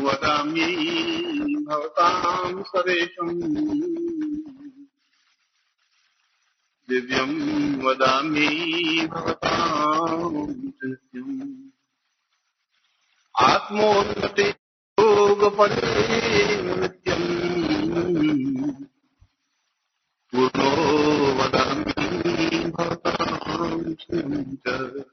वदामि भवतां सरेशम् दिव्यं वदामि भवतां नित्यम् आत्मोन्नते योगपदे नित्यम् पूर्णो वदामि भवतां चिन्तय।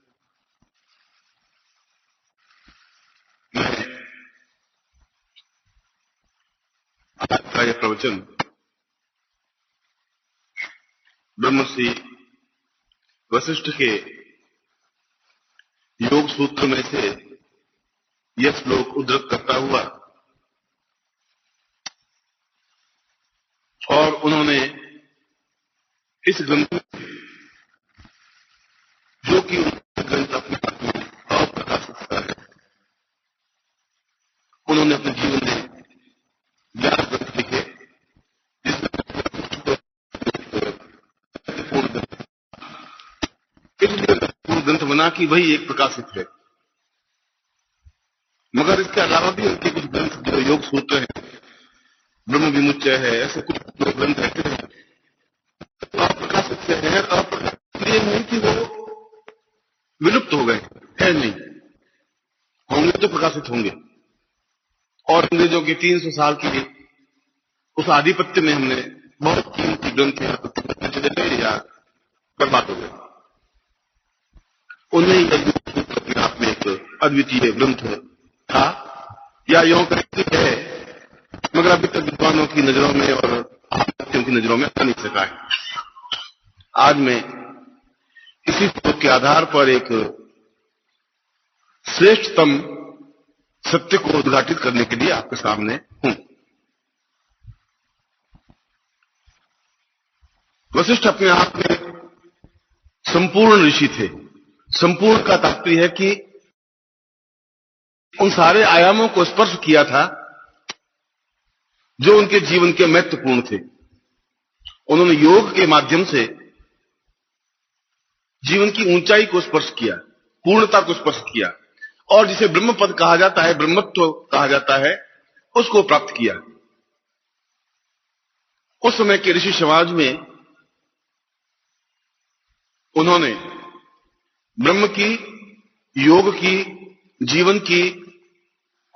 आज का यह प्रवचन ब्रह्मर्षि वशिष्ठ के योग सूत्र में से यह श्लोक उद्धृत करता हुआ और उन्होंने इस ग्रंथ में जो कि ग्रंथ अपने आप में अप्रकाशित है, उन्होंने अपने जीवन में 11 ग्रंथ लिखे, जिसमें पूर्ण ग्रंथ बना कि वही एक प्रकाशित है। मगर इसके अलावा भी उनके कुछ ग्रंथ जो योग सूत्र है, ब्रह्म विमुच्चय है, ऐसे कुछ ग्रंथ ऐसे हैं अप्रकाशित से हैं। अप्रकाशित इसलिए नहीं कि वो विलुप्त हो गए, है नहीं, होंगे तो प्रकाशित होंगे। और अंग्रेजों के 300 साल की उस आधिपत्य में हमने बहुत कीमती ग्रंथ चले गए या बर्बाद हो गए। उन्हें अपने आप में एक अद्वितीय ग्रंथ था या योग है, मगर अभी तक विद्वानों की नजरों में और आचार्यों की नजरों में आ नहीं सका है। आज मैं इसी श्लोक के आधार पर एक श्रेष्ठतम सत्य को उद्घाटित करने के लिए आपके सामने हूं। वशिष्ठ अपने आप में संपूर्ण ऋषि थे। संपूर्ण का तात्पर्य है कि उन सारे आयामों को स्पर्श किया था जो उनके जीवन के महत्वपूर्ण थे। उन्होंने योग के माध्यम से जीवन की ऊंचाई को स्पर्श किया, पूर्णता को स्पर्श किया, और जिसे ब्रह्म पद कहा जाता है, ब्रह्मत्व कहा जाता है, उसको प्राप्त किया। उस समय के ऋषि समाज में उन्होंने ब्रह्म की, योग की, जीवन की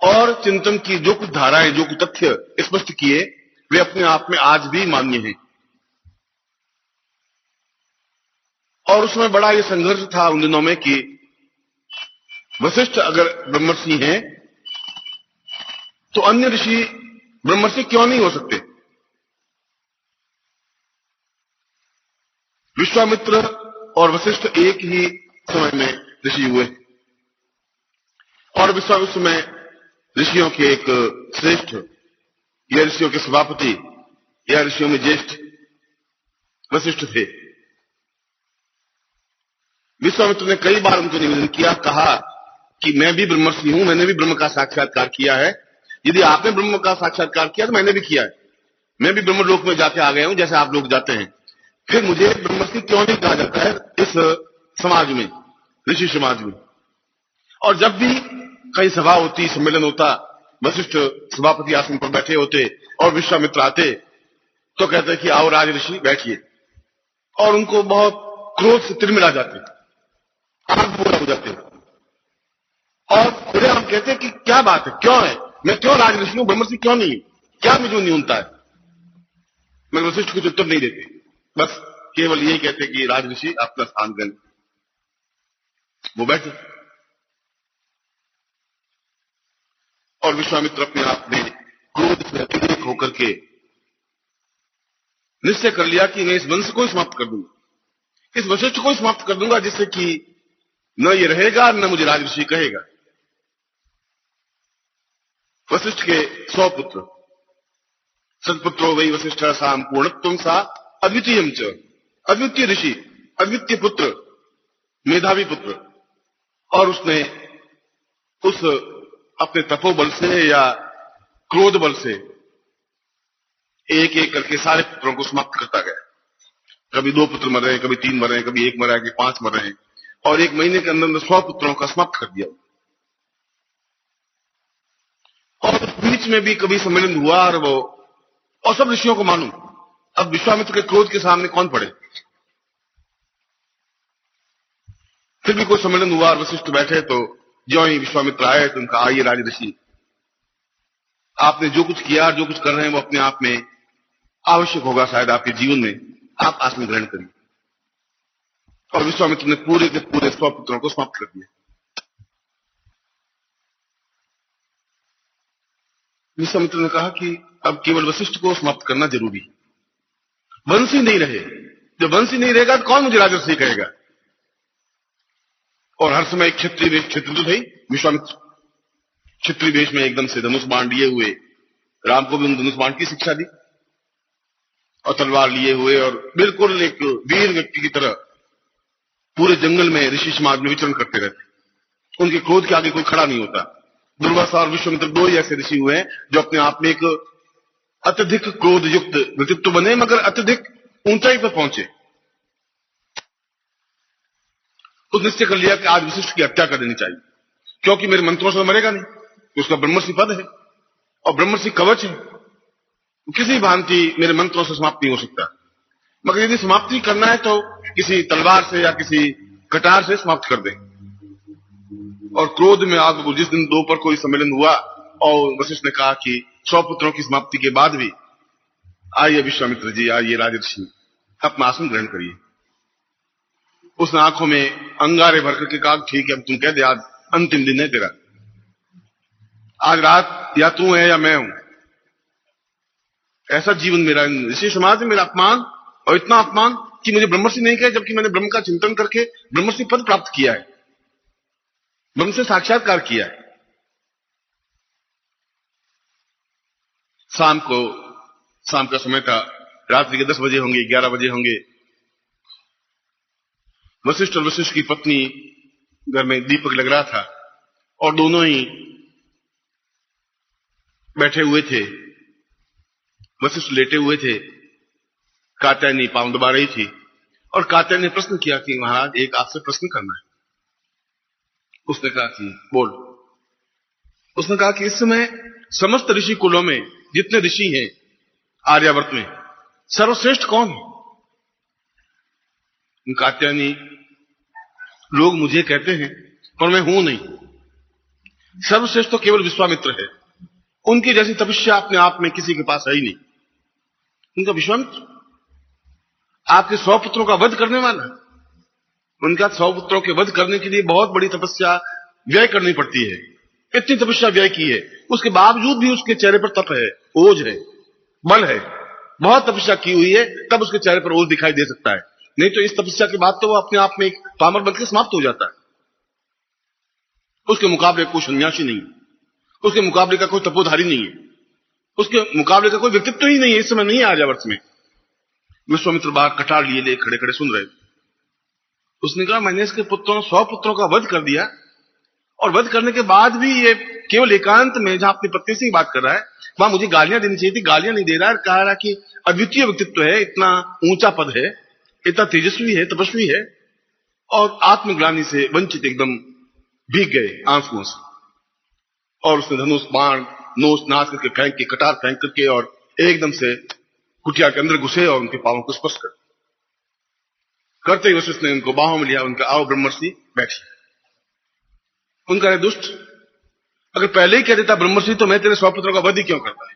और चिंतन की जो कुछ धाराएं, जो कुछ तथ्य स्पष्ट किए, वे अपने आप में आज भी मान्य हैं। और उसमें बड़ा ये संघर्ष था उन दिनों में कि वशिष्ठ अगर ब्रह्मर्षि हैं तो अन्य ऋषि ब्रह्मर्षि क्यों नहीं हो सकते। विश्वामित्र और वशिष्ठ एक ही समय में ऋषि हुए और विश्वामित्र में ऋषियों के एक श्रेष्ठ या ऋषियों के सभापति या ऋषियों में ज्येष्ठ वशिष्ठ थे। विश्वामित्र ने कई बार उनको निवेदन किया, कहा कि मैं भी ब्रह्मर्षि हूं, मैंने भी ब्रह्म का साक्षात्कार किया है। यदि आपने ब्रह्म का साक्षात्कार किया तो मैंने भी किया है, मैं भी ब्रह्मलोक में जाके आ गया हूं जैसे आप लोग जाते हैं। फिर मुझे ब्रह्मर्षि क्यों नहीं कहा जाता है इस समाज में, ऋषि समाज में। और जब भी कई सभा होती, सम्मेलन होता, वशिष्ठ सभापति आसन पर बैठे होते और विश्वामित्र आते तो कहते कि आओ राज ऋषि बैठिए, और उनको बहुत क्रोध से तिरमिरा जाते, आग बोला हो जाते और खुले हम कहते कि क्या बात है, क्यों है, मैं क्यों राज ऋषि हूं, ब्रह्मर्षि क्यों नहीं, क्या मुझे न्यूनता है। मगर वशिष्ठ कुछ उत्तर नहीं देते, बस केवल यही कहते कि राज ऋषि अपना स्थान ग्रहण। वो बैठे और विश्वामित्र अपने आप में क्रोध से अतिरेक होकर के निश्चय कर लिया कि मैं इस वंश को समाप्त कर दूंगा, इस वशिष्ठ को समाप्त कर दूंगा, जिससे कि न ये रहेगा न मुझे राज ऋषि कहेगा। वशिष्ठ के 100 पुत्र, सत्पुत्रो वही वशिष्ठ साम पूर्णत्वं सा अद्वितीयं च, अद्वितीय ऋषि, अद्वितीय पुत्र, मेधावी पुत्र। और उसने उस अपने तपोबल से या क्रोध बल से एक एक करके सारे पुत्रों को समाप्त करता गया। कभी 2 पुत्र मर रहे हैं, कभी 3 मर रहे हैं, कभी 1 मर रहा है, कभी 5 मर रहे हैं, और 1 महीने के अंदर 100 पुत्रों का समाप्त कर दिया। और बीच में भी कभी सम्मेलन हुआ और सब ऋषियों को मालूम। अब विश्वामित्र के क्रोध के सामने कौन पड़े। फिर भी कोई सम्मेलन हुआ और वशिष्ठ बैठे, तो जो ही विश्वामित्र आए तो उनका, आइए राज ऋषि, आपने जो कुछ किया, जो कुछ कर रहे हैं वो अपने आप में आवश्यक होगा शायद आपके जीवन में, आप आसन ग्रहण करिए। और विश्वामित्र ने पूरे के पूरे 100 पुत्रों को समाप्त कर दिया। विश्वामित्र ने कहा कि अब केवल वशिष्ठ को समाप्त करना जरूरी है, वंश ही नहीं रहे। जब वंश ही नहीं रहेगा तो कौन मुझे राजर्षि कहेगा। और हर समय एक क्षत्रिय तो थे विश्वामित्र, क्षत्रिय वेश में एकदम से धनुष बाण लिए हुए, राम को भी उन धनुष बाण की शिक्षा दी, और तलवार लिए हुए, और बिल्कुल एक वीर व्यक्ति की तरह पूरे जंगल में ऋषि समाज में विचरण करते रहते। उनके क्रोध के आगे कोई खड़ा नहीं होता। दुर्वासा और विश्वामित्र दो ही ऐसे ऋषि हुए हैं जो अपने आप में एक अत्यधिक क्रोध युक्त व्यक्तित्व बने, मगर अत्यधिक ऊंचाई पर पहुंचे। तो निश्चय कर लिया कि आज वशिष्ठ की हत्या कर देनी चाहिए, क्योंकि मेरे मंत्रों से मरेगा नहीं, तो उसका ब्रह्मर्षि पद है और ब्रह्मर्षि कवच है, किसी भांति मेरे मंत्रों से समाप्त नहीं हो सकता। मगर यदि समाप्ति करना है तो किसी तलवार से या किसी कटार से समाप्त कर दे। और क्रोध में आग, जिस दिन दोपहर कोई सम्मेलन हुआ और वशिष्ठ ने कहा कि 100 पुत्रों की समाप्ति के बाद भी आइए विश्वामित्र जी, आइए राजर्षि, अपना आसन ग्रहण करिए। उसने आंखों में अंगारे भर करके कहा, ठीक है, अब तुम कह दे, आज अंतिम दिन है तेरा, आज रात या तू है या मैं हूं। ऐसा जीवन मेरा ऋषि समाज में, मेरा अपमान, और इतना अपमान कि मुझे ब्रह्मर्षि नहीं कहे, जबकि मैंने ब्रह्म का चिंतन करके ब्रह्मर्षि पद प्राप्त किया है, ब्रह्म से साक्षात्कार किया है। शाम का समय था, रात्रि के 10 बजे होंगे, 11 बजे होंगे। वशिष्ठ और वशिष्ठ की पत्नी घर में दीपक लग रहा था और दोनों ही बैठे हुए थे। वशिष्ठ लेटे हुए थे, कात्यायनी पांव दबा रही थी, और कात्यायनी ने प्रश्न किया कि महाराज, एक आपसे प्रश्न करना है। उसने कहा कि बोल। उसने कहा कि इस समय समस्त ऋषि कुलों में जितने ऋषि हैं आर्यावर्त में, सर्वश्रेष्ठ कौन है। कात्यायनी, लोग मुझे कहते हैं पर मैं हूं नहीं, सर्वश्रेष्ठ तो केवल विश्वामित्र है, उनकी जैसी तपस्या अपने आप में किसी के पास है ही नहीं। उनका विश्वामित्र आपके 100 पुत्रों का वध करने वाला, उनका 100 पुत्रों के वध करने के लिए बहुत बड़ी तपस्या व्यय करनी पड़ती है। इतनी तपस्या व्यय की है, उसके बावजूद भी उसके चेहरे पर तप है, ओज है, बल है। बहुत तपस्या की हुई है, तब उसके चेहरे पर ओज दिखाई दे सकता है, नहीं तो इस तपस्या के बाद तो वो अपने आप में एक पामर बनकर समाप्त हो जाता है। उसके मुकाबले कोई सन्यासी नहीं, उसके मुकाबले का कोई तपोधारी नहीं है, उसके मुकाबले का कोई व्यक्तित्व ही नहीं है। इस समय नहीं है आर्यावर्त में। विश्वामित्र बाहर कटार लिए खड़े खड़े सुन रहे। उसने कहा, मैंने इसके पुत्रों 100 पुत्रों का वध कर दिया, और वध करने के बाद भी ये केवल एकांत में जहां अपनी पत्नी से ही बात कर रहा है, वहां मुझे गालियां देनी चाहिए थी, गालियां नहीं दे रहा है। कह रहा कि अद्वितीय व्यक्तित्व है, इतना ऊंचा पद है, इतना तेजस्वी है, तपस्वी है, और आत्मग्लानि से वंचित एकदम भीग गए आंसुओं से। और उसने धनुष बाण नोच नाच करके फेंक के, कटार फेंक करके, और एकदम से कुटिया के अंदर घुसे और उनके पांवों को स्पर्श करते ही वशिष्ठ ने उनको बाहों में लिया। उनका, आओ ब्रह्मर्षि, बैठिए। उनका, दुष्ट, अगर पहले ही कह देता ब्रह्मर्षि तो मैं तेरे 100 पुत्रों का वध ही क्यों करता।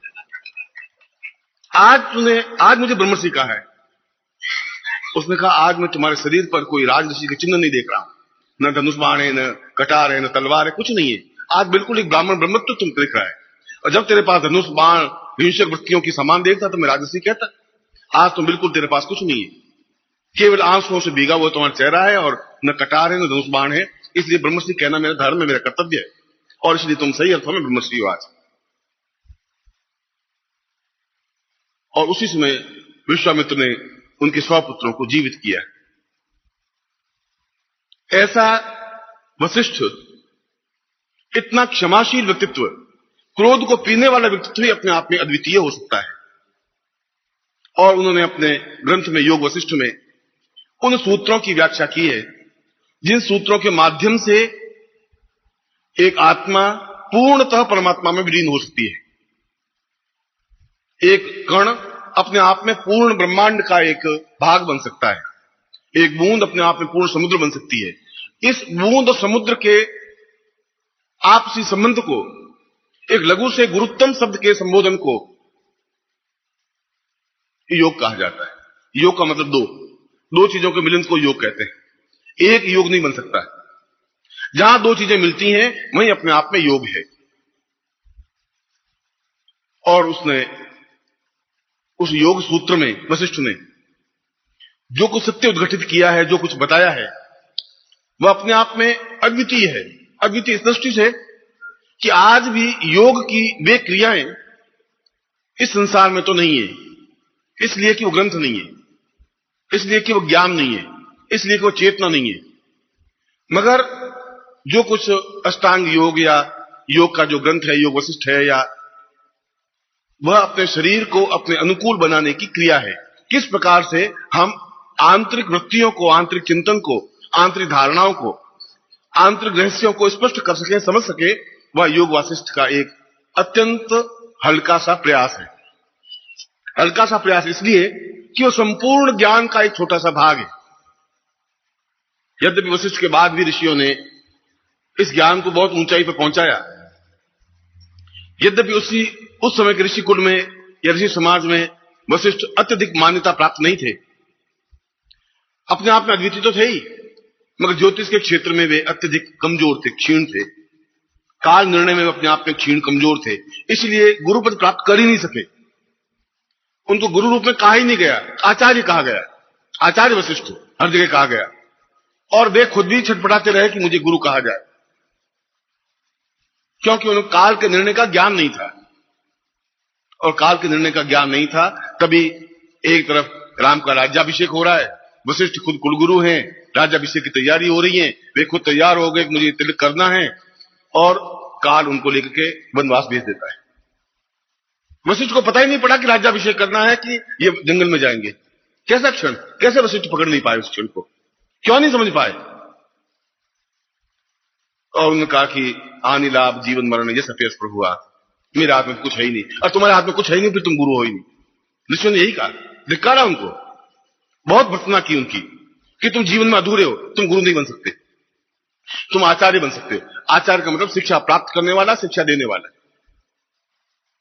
आज मुझे ब्रह्मर्षि कहा है। उसने कहा, आज मैं तुम्हारे शरीर पर कोई राजऋषि के चिन्ह नहीं देख रहा हूं, न धनुष बाण है, न कटार है, न तलवार है, कुछ नहीं है। आज बिल्कुल एक ब्राह्मण ब्रह्मत्व तुम दिख रहा है। और जब तेरे पास धनुष बाण हिंसक वृत्तियों की समान देखता तो मैं राजऋषि कहता। आज तो बिल्कुल तेरे पास कुछ नहीं है, केवल आंसुओं से भीगा हुआ तुम्हारा चेहरा है, और न कटार है, न धनुष बाण है। इसलिए ब्रह्मर्षि कहना मेरा धर्म है, मेरा कर्तव्य है, और इसलिए तुम सही अर्थों में ब्रह्मर्षि हो आज। और उसी समय विश्वामित्र ने उनके 100 पुत्रों को जीवित किया। ऐसा वशिष्ठ, इतना क्षमाशील व्यक्तित्व, क्रोध को पीने वाला व्यक्तित्व ही अपने आप में अद्वितीय हो सकता है। और उन्होंने अपने ग्रंथ में, योग वशिष्ठ में, उन सूत्रों की व्याख्या की है जिन सूत्रों के माध्यम से एक आत्मा पूर्णतः परमात्मा में विलीन हो सकती है। एक कण अपने आप में पूर्ण ब्रह्मांड का एक भाग बन सकता है। एक बूंद अपने आप में पूर्ण समुद्र बन सकती है। इस बूंद और समुद्र के आपसी संबंध को, एक लघु से गुरुत्तम शब्द के संबोधन को योग कहा जाता है। योग का मतलब दो चीजों के मिलन को योग कहते हैं। एक योग नहीं बन सकता। जहां दो चीजें मिलती हैं वहीं अपने आप में योग है। और उस योग सूत्र में वशिष्ठ ने जो कुछ सत्य उद्घटित किया है, जो कुछ बताया है, वह अपने आप में अद्वितीय है। अद्वितीय इस दृष्टि से कि आज भी योग की वे क्रियाएं इस संसार में तो नहीं है, इसलिए कि वो ग्रंथ नहीं है, इसलिए कि वो ज्ञान नहीं है, इसलिए कि वो चेतना नहीं है। मगर जो कुछ अष्टांग योग या योग का जो ग्रंथ है, योग वशिष्ठ है, या वह अपने शरीर को अपने अनुकूल बनाने की क्रिया है। किस प्रकार से हम आंतरिक वृत्तियों को, आंतरिक चिंतन को, आंतरिक धारणाओं को, आंतरिक रहस्यों को स्पष्ट कर सके, समझ सके, वह योग वासिष्ठ का एक अत्यंत हल्का सा प्रयास है। हल्का सा प्रयास इसलिए कि वो संपूर्ण ज्ञान का एक छोटा सा भाग है। यद्यपि वशिष्ठ के बाद भी ऋषियों ने इस ज्ञान को बहुत ऊंचाई पर पहुंचाया, यद्यपि उस समय के ऋषि कुल में या ऋषि समाज में वशिष्ठ अत्यधिक मान्यता प्राप्त नहीं थे। अपने आप में अद्वितीय तो थे ही, मगर ज्योतिष के क्षेत्र में वे अत्यधिक कमजोर थे, क्षीण थे। काल निर्णय में वे अपने आप में क्षीण कमजोर थे, इसलिए गुरुपद प्राप्त कर ही नहीं सके। उनको गुरु रूप में कहा ही नहीं गया, आचार्य कहा गया। आचार्य वशिष्ठ हर जगह कहा गया, और वे खुद भी छटपटाते रहे कि मुझे गुरु कहा जाए, क्योंकि उन्हें काल के निर्णय का ज्ञान नहीं था। और काल के निर्णय का ज्ञान नहीं था, तभी एक तरफ राम का राज्याभिषेक हो रहा है, वशिष्ठ खुद कुलगुरु हैं, राज्याभिषेक की तैयारी हो रही है, वे खुद तैयार हो गए, मुझे तिलक करना है, और काल उनको लेकर के वनवास भेज देता है। वशिष्ठ को पता ही नहीं पड़ा कि राज्याभिषेक करना है, कि ये जंगल में जाएंगे। कैसा क्षण, कैसे वशिष्ठ पकड़ नहीं पाए उस क्षण को, क्यों नहीं समझ पाए? और उन्होंने कहा कि हानि लाभ जीवन मरण ये सफेद पर हुआ, मेरे हाथ में कुछ है ही नहीं, और तुम्हारे हाथ में कुछ है ही नहीं, फिर तुम गुरु हो ही नहीं। ऋषियों ने यही कहा, धिक्कारा उनको, बहुत भर्त्सना की उनकी, कि तुम जीवन में अधूरे हो, तुम गुरु नहीं बन सकते, तुम आचार्य बन सकते हो। आचार्य का मतलब शिक्षा प्राप्त करने वाला, शिक्षा देने वाला।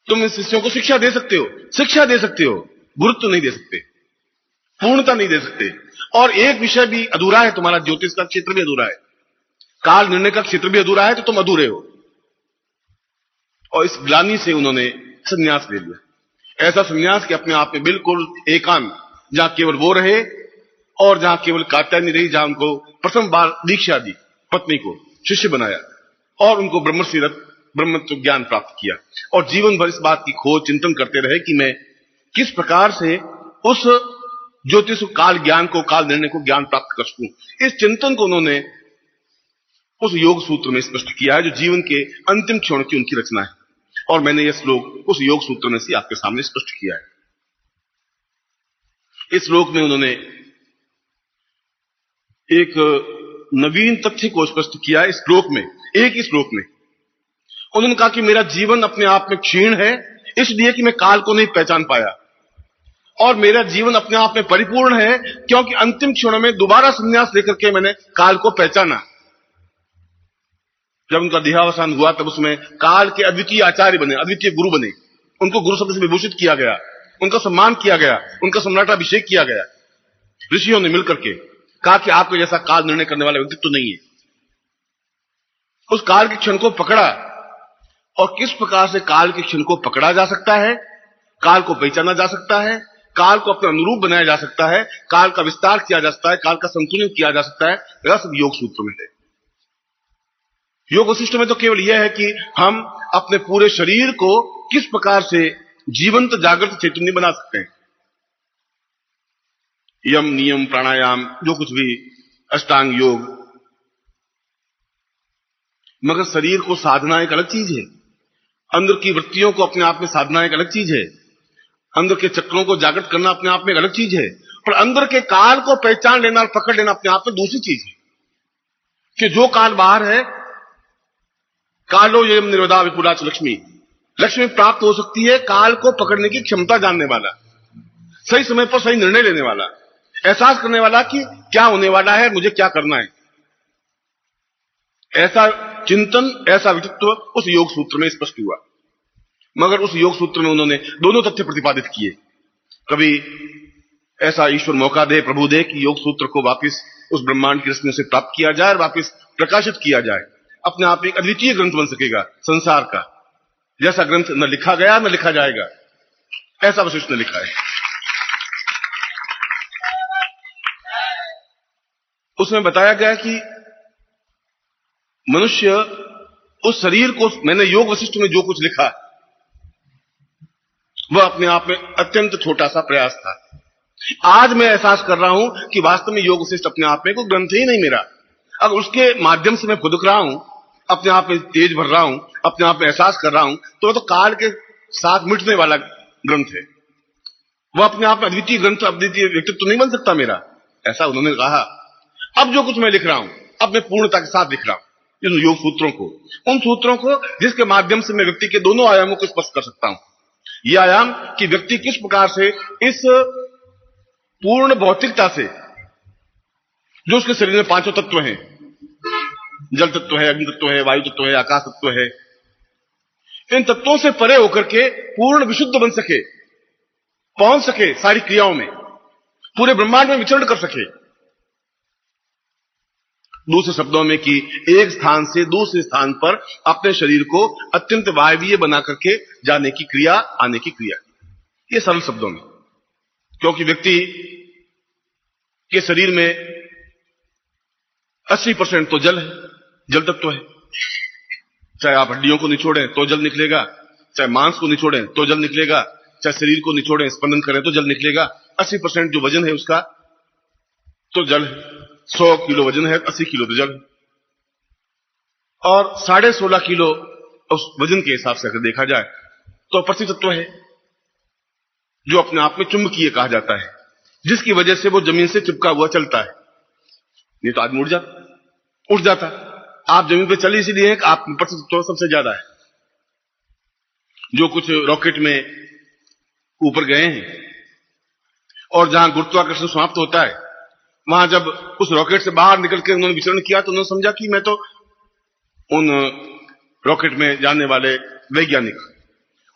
तुम इन शिष्यों को शिक्षा दे सकते हो, शिक्षा दे सकते हो, गुरुत्व नहीं दे सकते, पूर्णता नहीं दे सकते। और एक विषय भी अधूरा है तुम्हारा, ज्योतिष का क्षेत्र भी अधूरा है, काल निर्णय का क्षेत्र भी अधूरा है, तो तुम अधूरे हो। और इस ग्लानि से उन्होंने संन्यास ले लिया। ऐसा संन्यास कि अपने आप में बिल्कुल एकांत, जहां केवल वो रहे और जहां केवल कात्यायनी रही, जहां उनको प्रथम बार दीक्षा दी, पत्नी को शिष्य बनाया और उनको ब्रह्मत्व ज्ञान प्राप्त किया। और जीवन भर इस बात की खोज चिंतन करते रहे कि मैं किस प्रकार से उस ज्योतिष काल ज्ञान को, काल निर्णय को ज्ञान प्राप्त कर सकूं। इस चिंतन को उन्होंने उस योग सूत्र में स्पष्ट किया है, जो जीवन के अंतिम क्षण की उनकी रचना है। और मैंने यह श्लोक उस योग सूत्र में से आपके सामने स्पष्ट किया है। इस श्लोक में उन्होंने एक नवीन तथ्य को स्पष्ट किया है। इस श्लोक में, एक ही श्लोक में उन्होंने कहा कि मेरा जीवन अपने आप में क्षीण है, इसलिए कि मैं काल को नहीं पहचान पाया, और मेरा जीवन अपने आप में परिपूर्ण है, क्योंकि अंतिम क्षण में दोबारा संन्यास लेकर के मैंने काल को पहचाना। जब उनका देहावसान हुआ तब उसमें काल के अद्वितीय आचार्य बने, अद्वितीय गुरु बने, उनको गुरु शब्द से विभूषित किया गया, उनका सम्मान किया गया, उनका सम्राटाभिषेक किया गया। ऋषियों ने मिलकर के कहा कि आपको जैसा काल निर्णय करने वाला व्यक्तित्व तो नहीं है। उस काल के क्षण को पकड़ा, और किस प्रकार से काल के क्षण को पकड़ा जा सकता है, काल को पहचाना जा सकता है, काल को अपने अनुरूप बनाया जा सकता है, काल का विस्तार किया जा सकता है, काल का संतुलन किया जा सकता है, यह सब योग सूत्र में है। योग वशिष्ठ में तो केवल यह है कि हम अपने पूरे शरीर को किस प्रकार से जीवंत जागृत चैतन्य बना सकते हैं। यम नियम प्राणायाम जो कुछ भी, अष्टांग योग, मगर शरीर को साधना एक अलग चीज है, अंदर की वृत्तियों को अपने आप में साधना एक अलग चीज है, अंदर के चक्रों को जागृत करना अपने आप में एक अलग चीज है, पर अंदर के काल को पहचान लेना और पकड़ लेना अपने आप में दूसरी चीज है। कि जो काल बाहर है, कालो ये निर्वदा विपुला च लक्ष्मी। लक्ष्मी प्राप्त हो सकती है काल को पकड़ने की क्षमता जानने वाला, सही समय पर सही निर्णय लेने वाला, एहसास करने वाला कि क्या होने वाला है, मुझे क्या करना है। ऐसा चिंतन, ऐसा व्यक्तित्व उस योग सूत्र में स्पष्ट हुआ। मगर उस योग सूत्र में उन्होंने दोनों तथ्य प्रतिपादित किए। कभी ऐसा ईश्वर मौका दे, प्रभु दे कि योग सूत्र को वापस उस ब्रह्मांड की रश्मियों से प्राप्त किया जाए और वापस प्रकाशित किया जाए, अपने आप एक अद्वितीय ग्रंथ बन सकेगा संसार का, जैसा ग्रंथ न लिखा गया न लिखा जाएगा, ऐसा वशिष्ठ ने लिखा है। उसमें बताया गया कि मनुष्य उस शरीर को, मैंने योग वशिष्ठ में जो कुछ लिखा वह अपने आप में अत्यंत छोटा सा प्रयास था। आज मैं एहसास कर रहा हूं कि वास्तव में योग वशिष्ठ अपने आप में कोई ग्रंथ ही नहीं मेरा। अगर उसके माध्यम से मैं खुदक रहा हूं, अपने आप में तेज भर रहा हूं, अपने आप में एहसास कर रहा हूं, तो काल के साथ मिटने वाला ग्रंथ है। वह अपने आप में अद्वितीय ग्रंथ, अद्वितीय व्यक्तित्व नहीं बन सकता मेरा, ऐसा उन्होंने कहा। अब जो कुछ मैं लिख रहा हूं, अब मैं पूर्णता के साथ लिख रहा हूं इन योग सूत्रों को, उन सूत्रों को जिसके माध्यम से मैं व्यक्ति के दोनों आयामों को स्पष्ट कर सकता हूं। यह आयाम कि व्यक्ति किस प्रकार से इस पूर्ण भौतिकता से, जो उसके शरीर में पांचों तत्व हैं, जल तत्व है, अग्नि तत्व है, वायु तत्व है, आकाश तत्व है, इन तत्वों से परे होकर के पूर्ण विशुद्ध बन सके, पहुंच सके सारी क्रियाओं में, पूरे ब्रह्मांड में विचरण कर सके। दूसरे शब्दों में कि एक स्थान से दूसरे स्थान पर अपने शरीर को अत्यंत वायवीय बना करके जाने की क्रिया, आने की क्रिया, ये सरल शब्दों में। क्योंकि व्यक्ति के शरीर में 80% तो जल है, जल तत्व है। चाहे आप हड्डियों को निचोड़ें तो जल निकलेगा, चाहे मांस को निचोड़ें तो जल निकलेगा, चाहे शरीर को निचोड़ें, स्पंदन करें तो जल निकलेगा। 80% जो वजन है उसका तो जल है। 100 किलो वजन है, 80 किलो तो जल है। और 16.5 किलो उस वजन के हिसाब से अगर देखा जाए तो पृथ्वी तत्व है, जो अपने आप में चुंबकीय कहा जाता है, जिसकी वजह से वो जमीन से चिपका हुआ चलता है। नहीं तो आदमी उठ जाता। आप जमीन पे चले इसीलिए हैं कि आप पृथ्वी तत्व सबसे ज्यादा है। जो कुछ रॉकेट में ऊपर गए हैं और जहां गुरुत्वाकर्षण समाप्त होता है, वहां जब उस रॉकेट से बाहर निकल के उन्होंने विचरण किया तो उन्होंने समझा कि मैं तो उन रॉकेट में जाने वाले वैज्ञानिक,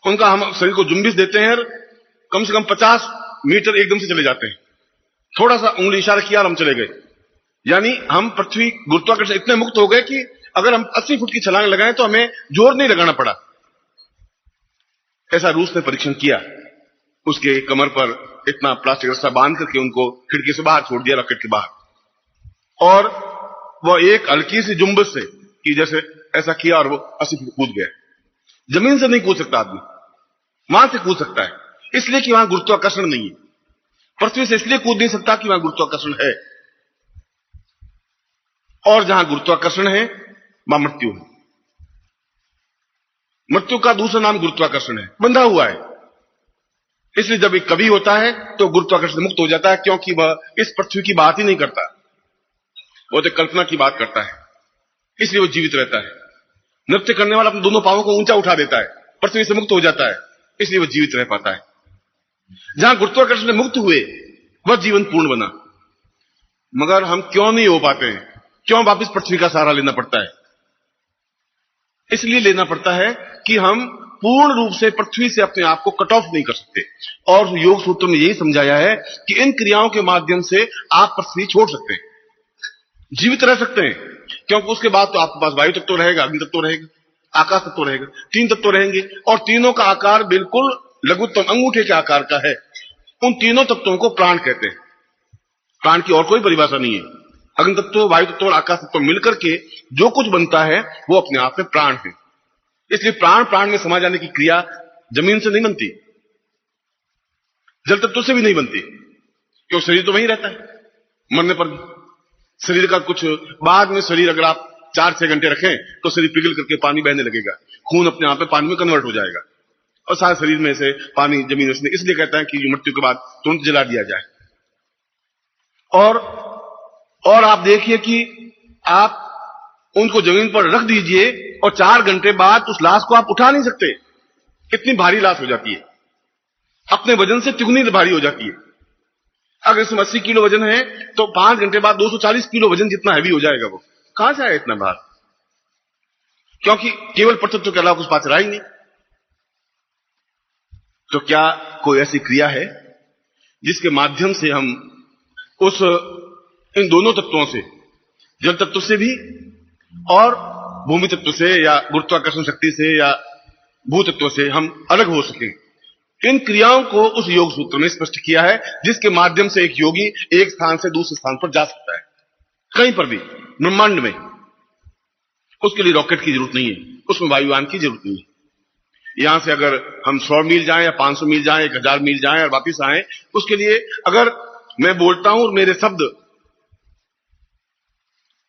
उनका हम शरीर को जुम्बिश देते हैं, कम से कम 50 मीटर एकदम से चले जाते हैं। थोड़ा सा उंगली इशारा किया और हम चले गए। यानी हम पृथ्वी गुरुत्वाकर्षण इतने मुक्त हो गए कि अगर हम 80 फुट की छलांग लगाएं तो हमें जोर नहीं लगाना पड़ा। ऐसा रूस ने परीक्षण किया। उसके कमर पर इतना प्लास्टिक रस्सा बांध करके उनको खिड़की से बाहर छोड़ दिया, रॉकेट के बाहर, और वह एक हल्की सी जुम्बश से कि जैसे ऐसा किया और वो 80 फुट कूद गया। जमीन से नहीं कूद सकता आदमी, वहां से कूद सकता है, इसलिए कि वहां गुरुत्वाकर्षण नहीं है। पृथ्वी से इसलिए कूद नहीं सकता कि वहां गुरुत्वाकर्षण है, और जहां गुरुत्वाकर्षण है वहां मृत्यु है। मृत्यु का दूसरा नाम गुरुत्वाकर्षण है, बंधा हुआ है। इसलिए जब एक कवि होता है तो गुरुत्वाकर्षण मुक्त हो जाता है, क्योंकि वह इस पृथ्वी की बात ही नहीं करता, वो तो कल्पना की बात करता है, इसलिए वो जीवित रहता है। नृत्य करने वाला अपने दोनों पांवों को ऊंचा उठा देता है, पृथ्वी से मुक्त हो जाता है, इसलिए वह जीवित रह पाता है। जहां गुरुत्वाकर्षण से मुक्त हुए वह जीवन पूर्ण बना। मगर हम क्यों नहीं हो पाते हैं? क्यों वापिस पृथ्वी का सहारा लेना पड़ता है? इसलिए लेना पड़ता है कि हम पूर्ण रूप से पृथ्वी से अपने आप को कट ऑफ नहीं कर सकते। और योग सूत्र में यही समझाया है कि इन क्रियाओं के माध्यम से आप पृथ्वी छोड़ सकते हैं, जीवित रह सकते हैं, क्योंकि उसके बाद तो आपके पास वायु तत्व रहेगा, अग्नि तत्व रहेगा, आकाश तत्व रहेगा, 3 तत्व रहेंगे, और तीनों का आकार बिल्कुल लघुत्तम अंगूठे के आकार का है। उन तीनों तत्वों को प्राण कहते हैं। प्राण की और कोई परिभाषा नहीं है। अग्नि तत्व, वायु तत्व और आकाश तत्व मिलकर के जो कुछ बनता है वो अपने आप में प्राण है। इसलिए प्राण प्राण में समा जाने की क्रिया जमीन से नहीं बनती, जल तत्व से भी नहीं बनती, क्योंकि शरीर तो वहीं रहता है मरने पर भी। शरीर का कुछ बाद में, शरीर अगर आप 4-6 घंटे रखें तो शरीर पिघल करके पानी बहने लगेगा, खून अपने आप में पानी में कन्वर्ट हो जाएगा, और सारे शरीर में से पानी जमीन में। इसलिए कहता है कि मृत्यु के बाद तुरंत जला दिया जाए। और आप देखिए कि आप उनको जमीन पर रख दीजिए और 4 घंटे बाद उस लाश को आप उठा नहीं सकते, इतनी भारी लाश हो जाती है, अपने वजन से तिगुनी भारी हो जाती है। अगर इसमें 80 किलो वजन है तो 5 घंटे बाद 240 किलो वजन जितना हैवी हो जाएगा, वो कहां से आया इतना भार? क्योंकि केवल परतत्व के अलावा कुछ पास रहा ही नहीं। तो क्या कोई ऐसी क्रिया है जिसके माध्यम से हम उस इन दोनों तत्वों से, जल तत्व से भी और भूमि तत्व से या गुरुत्वाकर्षण शक्ति से या भू तत्व से हम अलग हो सकें? इन क्रियाओं को उस योग सूत्र में स्पष्ट किया है, जिसके माध्यम से एक योगी एक स्थान से दूसरे स्थान पर जा सकता है, कहीं पर भी ब्रह्मांड में। उसके लिए रॉकेट की जरूरत नहीं है, उसमें वायुयान की जरूरत नहीं है। यहां से अगर हम 100 मील जाएं या 500 मील जाएं, 1000 मील जाएं और वापिस आएं, उसके लिए अगर मैं बोलता हूं और मेरे शब्द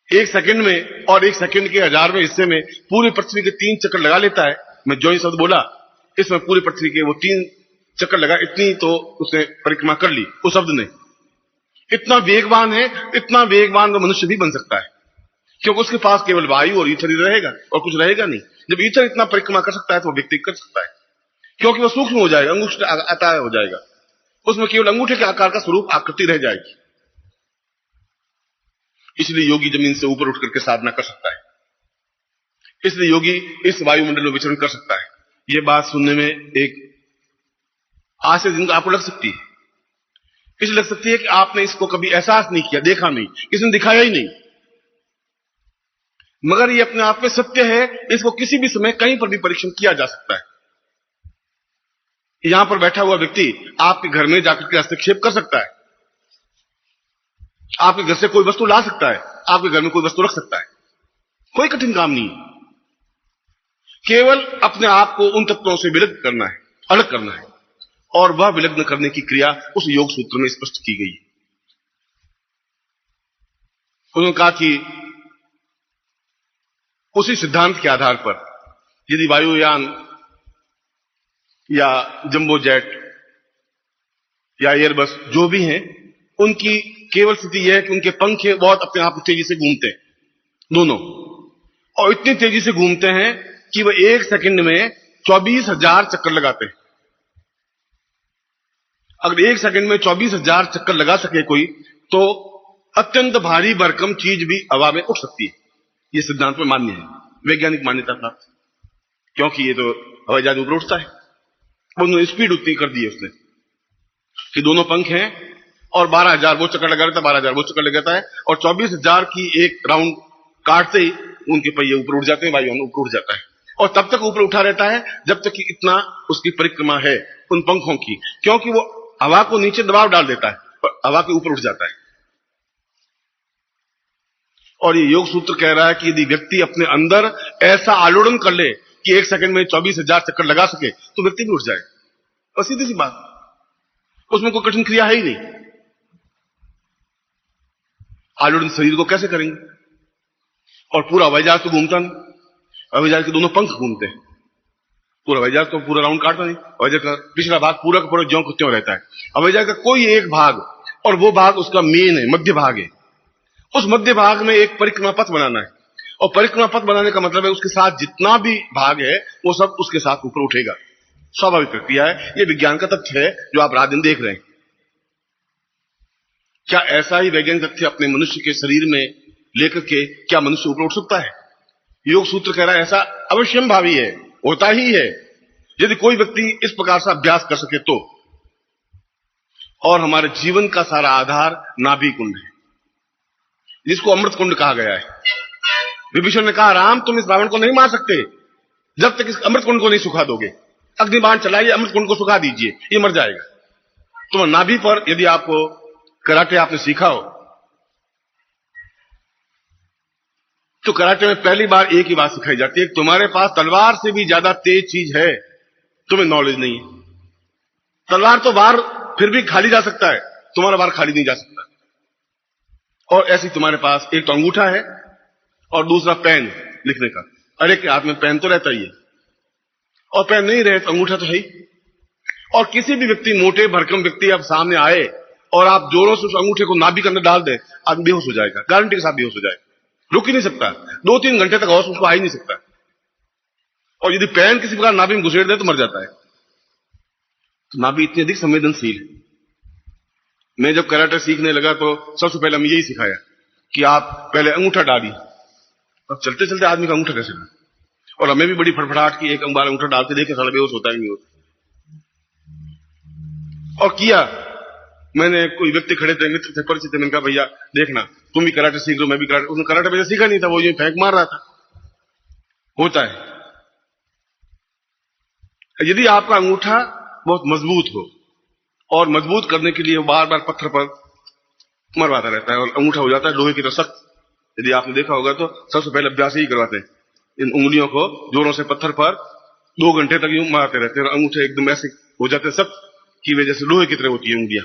1 सेकंड में और 1 सेकंड के 1000वें हिस्से में पूरी पृथ्वी के 3 चक्कर लगा लेता है, मैं जो ही शब्द बोला इसमें पूरी पृथ्वी के वो 3 चक्कर लगा, इतनी तो उसने परिक्रमा कर ली उस शब्द ने। इतना वेगवान है, इतना वेगवान वो मनुष्य भी बन सकता है, क्योंकि उसके पास केवल वायु और ईथर ही रहेगा और कुछ रहेगा नहीं। जब ईथर इतना परिक्रमा कर सकता है तो वो व्यक्ति कर सकता है, क्योंकि वो सूक्ष्म हो जाएगा, अंगूठे आता हो जाएगा, उसमें केवल अंगूठे के आकार का स्वरूप आकृति रह जाएगी। इसलिए योगी जमीन से ऊपर उठ करके साधना कर सकता है, इसलिए योगी इस वायुमंडल में विचरण कर सकता है। यह बात सुनने में एक आज से दिन आपको लग सकती है, इसलिए लग सकती है कि आपने इसको कभी एहसास नहीं किया, देखा नहीं, किसी ने दिखाया ही नहीं, मगर ये अपने आप में सत्य है। इसको किसी भी समय कहीं पर भी परीक्षण किया जा सकता है। यहां पर बैठा हुआ व्यक्ति आपके घर में जाकर के हस्तक्षेप कर सकता है, आपके घर से कोई वस्तु ला सकता है, आपके घर में कोई वस्तु रख सकता है, कोई कठिन काम नहीं है। केवल अपने आप को उन तत्वों से विलग्न करना है, अलग करना है, और वह विलग्न करने की क्रिया उस योग सूत्र में स्पष्ट की गई है। उन्होंने कहा कि उसी सिद्धांत के आधार पर यदि वायुयान या जंबो जेट या एयरबस जो भी हैं, उनकी केवल स्थिति यह है कि उनके पंख बहुत अपने आप तेजी से घूमते हैं दोनों, और इतनी तेजी से घूमते हैं कि वह 1 सेकंड में 24,000 चक्कर लगाते हैं। अगर 1 सेकंड में 24,000 चक्कर लगा सके कोई, तो अत्यंत भारी भरकम चीज भी हवा में उठ सकती है। यह सिद्धांत में मान्य है, वैज्ञानिक मान्यता प्राप्त, क्योंकि ये तो हवाई जहाज ऊपर उठता है। उन्होंने स्पीड उतनी कर दी है उसने कि दोनों पंख हैं और 12,000 वो चक्कर लगा रहता है, 12,000 वो चक्कर लगाता है, और 24,000 की एक राउंड काटते ही उनके पहिए ऊपर उठ जाते हैं, वायुयान ऊपर उठ जाता है, और तब तक ऊपर उठा रहता है जब तक कि इतना उसकी परिक्रमा है उन पंखों की, क्योंकि वो हवा को नीचे दबाव डाल देता है, हवा के ऊपर उठ जाता है। और ये योग सूत्र कह रहा है कि यदि व्यक्ति अपने अंदर ऐसा आलोड़न कर ले कि 1 सेकंड में 24,000 चक्कर लगा सके, तो व्यक्ति भी उठ जाए। और सीधी सी बात, उसमें कोई कठिन क्रिया है ही नहीं। आलोड़न शरीर को कैसे करेंगे? और पूरा हवाई जहाज तो घूमता नहीं, हवाई जहाज के दोनों पंख घूमते हैं, पूरा हवाई जहाज तो पूरा राउंड काटता नहीं, हवाई जहाज का पिछला भाग पूरा का पूरा ज्यों को त्यों रहता है। हवाई जहाज का कोई एक भाग, और वो भाग उसका मेन है, मध्य भाग है, उस मध्य भाग में एक परिक्रमा पथ बनाना है, और परिक्रमा पथ बनाने का मतलब है उसके साथ जितना भी भाग है वो सब उसके साथ ऊपर उठेगा। स्वाभाविक प्रक्रिया है, ये विज्ञान का तथ्य है जो आप रात दिन देख रहे हैं। क्या ऐसा ही वैज्ञानिक तथ्य अपने मनुष्य के शरीर में लेकर के क्या मनुष्य ऊपर उठ सकता है? योग सूत्र कह रहा है ऐसा अवश्यम भावी है, होता ही है, यदि कोई व्यक्ति इस प्रकार से अभ्यास कर सके तो। और हमारे जीवन का सारा आधार नाभि कुंड है, जिसको अमृत कुंड कहा गया है। विभीषण ने कहा, राम तुम इस रावण को नहीं मार सकते जब तक इस अमृत कुंड को नहीं सुखा दोगे। अग्निबाण चलाइए, अमृत कुंड को सुखा दीजिए, ये मर जाएगा। तो नाभि पर यदि आपको कराटे आपने सीखा हो, तो कराटे में पहली बार एक ही बात सिखाई जाती है, तुम्हारे पास तलवार से भी ज्यादा तेज चीज है, तुम्हें नॉलेज नहीं है। तलवार तो बाहर फिर भी खाली जा सकता है, तुम्हारा बाहर खाली नहीं जा सकता। और ऐसी तुम्हारे पास एक तो अंगूठा है और दूसरा पेन लिखने का। अरे के हाथ में पेन तो रहता ही है, और पेन नहीं रहे तो अंगूठा तो है ही। और किसी भी व्यक्ति, मोटे भरकम व्यक्ति आप सामने आए और आप जोरों से उस अंगूठे को नाभि के अंदर डाल दे, आदमी बेहोश हो जाएगा, गारंटी के साथ बेहोश हो जाएगा, रुक ही नहीं सकता, 2-3 घंटे तक होश उसको आ ही नहीं सकता। और यदि पेन किसी प्रकार नाभि में घुसेड़ दे तो मर जाता है। तो नाभि इतनी अधिक संवेदनशील है। मैं जब कराटे सीखने लगा तो सबसे पहले हमें यही सिखाया कि आप पहले अंगूठा डालिए। अब चलते चलते आदमी का अंगूठा कैसे डाले, और हमें भी बड़ी फड़फड़ाहट की, एक बार अंगूठा डालते देखे साला बेहोश होता ही नहीं होता। और किया मैंने, कोई व्यक्ति खड़े थे, मित्र थे, परिचित थे, मैंने कहा भैया देखना तुम भी कराटे सीख लो, मैं भी कराटे। उसने कराटे वैसे सीखा नहीं था, वो ये फेंक मार रहा था। होता है यदि आपका अंगूठा बहुत मजबूत हो, और मजबूत करने के लिए बार बार पत्थर पर मरवाता रहता है और अंगूठा हो जाता है लोहे की तरह सख्त। यदि आपने देखा होगा तो सबसे पहले अभ्यास ही करवाते हैं, इन उंगलियों को जोरों से पत्थर पर 2 घंटे तक यूं मारते रहते हैं, अंगूठे एकदम ऐसे हो जाते हैं सख्त की वजह से, लोहे की तरह होती है उंगलियां।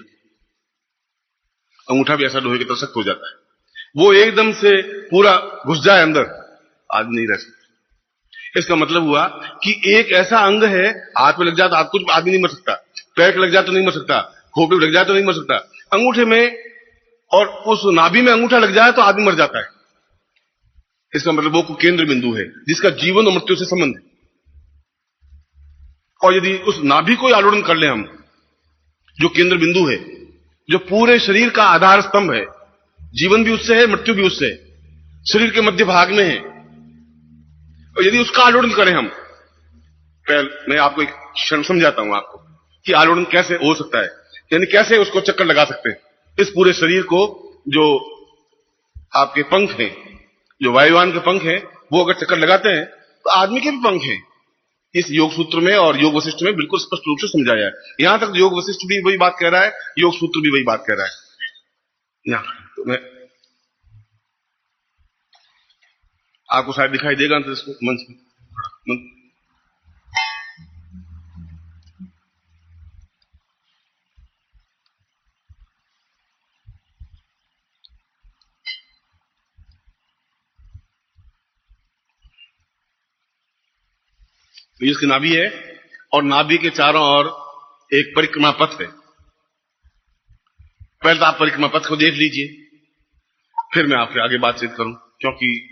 अंगूठा भी ऐसा लोहे की तरह सख्त हो जाता है, वो एकदम से पूरा घुस जाए अंदर, आदमी नहीं रह सकता। इसका मतलब हुआ कि एक ऐसा अंग है, हाथ में लग जाए तो हाथ, कुछ आदमी नहीं मर सकता, पैर पे लग जाए तो नहीं मर सकता, खोपड़ी में लग जाए तो नहीं मर सकता, अंगूठे में और उस नाभि में अंगूठा लग जाए तो आदमी मर जाता है। इसका मतलब वो केंद्र बिंदु है जिसका जीवन और मृत्यु से संबंध है। और यदि उस नाभि को आलोड़न कर ले हम, जो केंद्र बिंदु है, जो पूरे शरीर का आधार स्तंभ है, जीवन भी उससे है, मृत्यु भी उससे है, शरीर के मध्य भाग में है, और यदि उसका आलोड़न करें हम, पहले मैं आपको एक क्षण समझाता हूं आपको कि आलोड़न कैसे हो सकता है, यानी कैसे उसको चक्कर लगा सकते हैं। इस पूरे शरीर को, जो आपके पंख हैं, जो वायुयान के पंख हैं, वो अगर चक्कर लगाते हैं तो आदमी के भी पंख हैं। इस योग सूत्र में और योग वशिष्ठ में बिल्कुल स्पष्ट रूप से समझाया है। यहां तक योग वशिष्ठ भी वही बात कह रहा है, योग सूत्र भी वही बात कह रहा है। यहां तो मैं आपको शायद दिखाई देगा तो इसको मंच में तो इसकी नाभि है, और नाभि के चारों ओर एक परिक्रमा पथ है। पहले तो आप परिक्रमा पथ को देख लीजिए, फिर मैं आपसे आगे बातचीत करूं, क्योंकि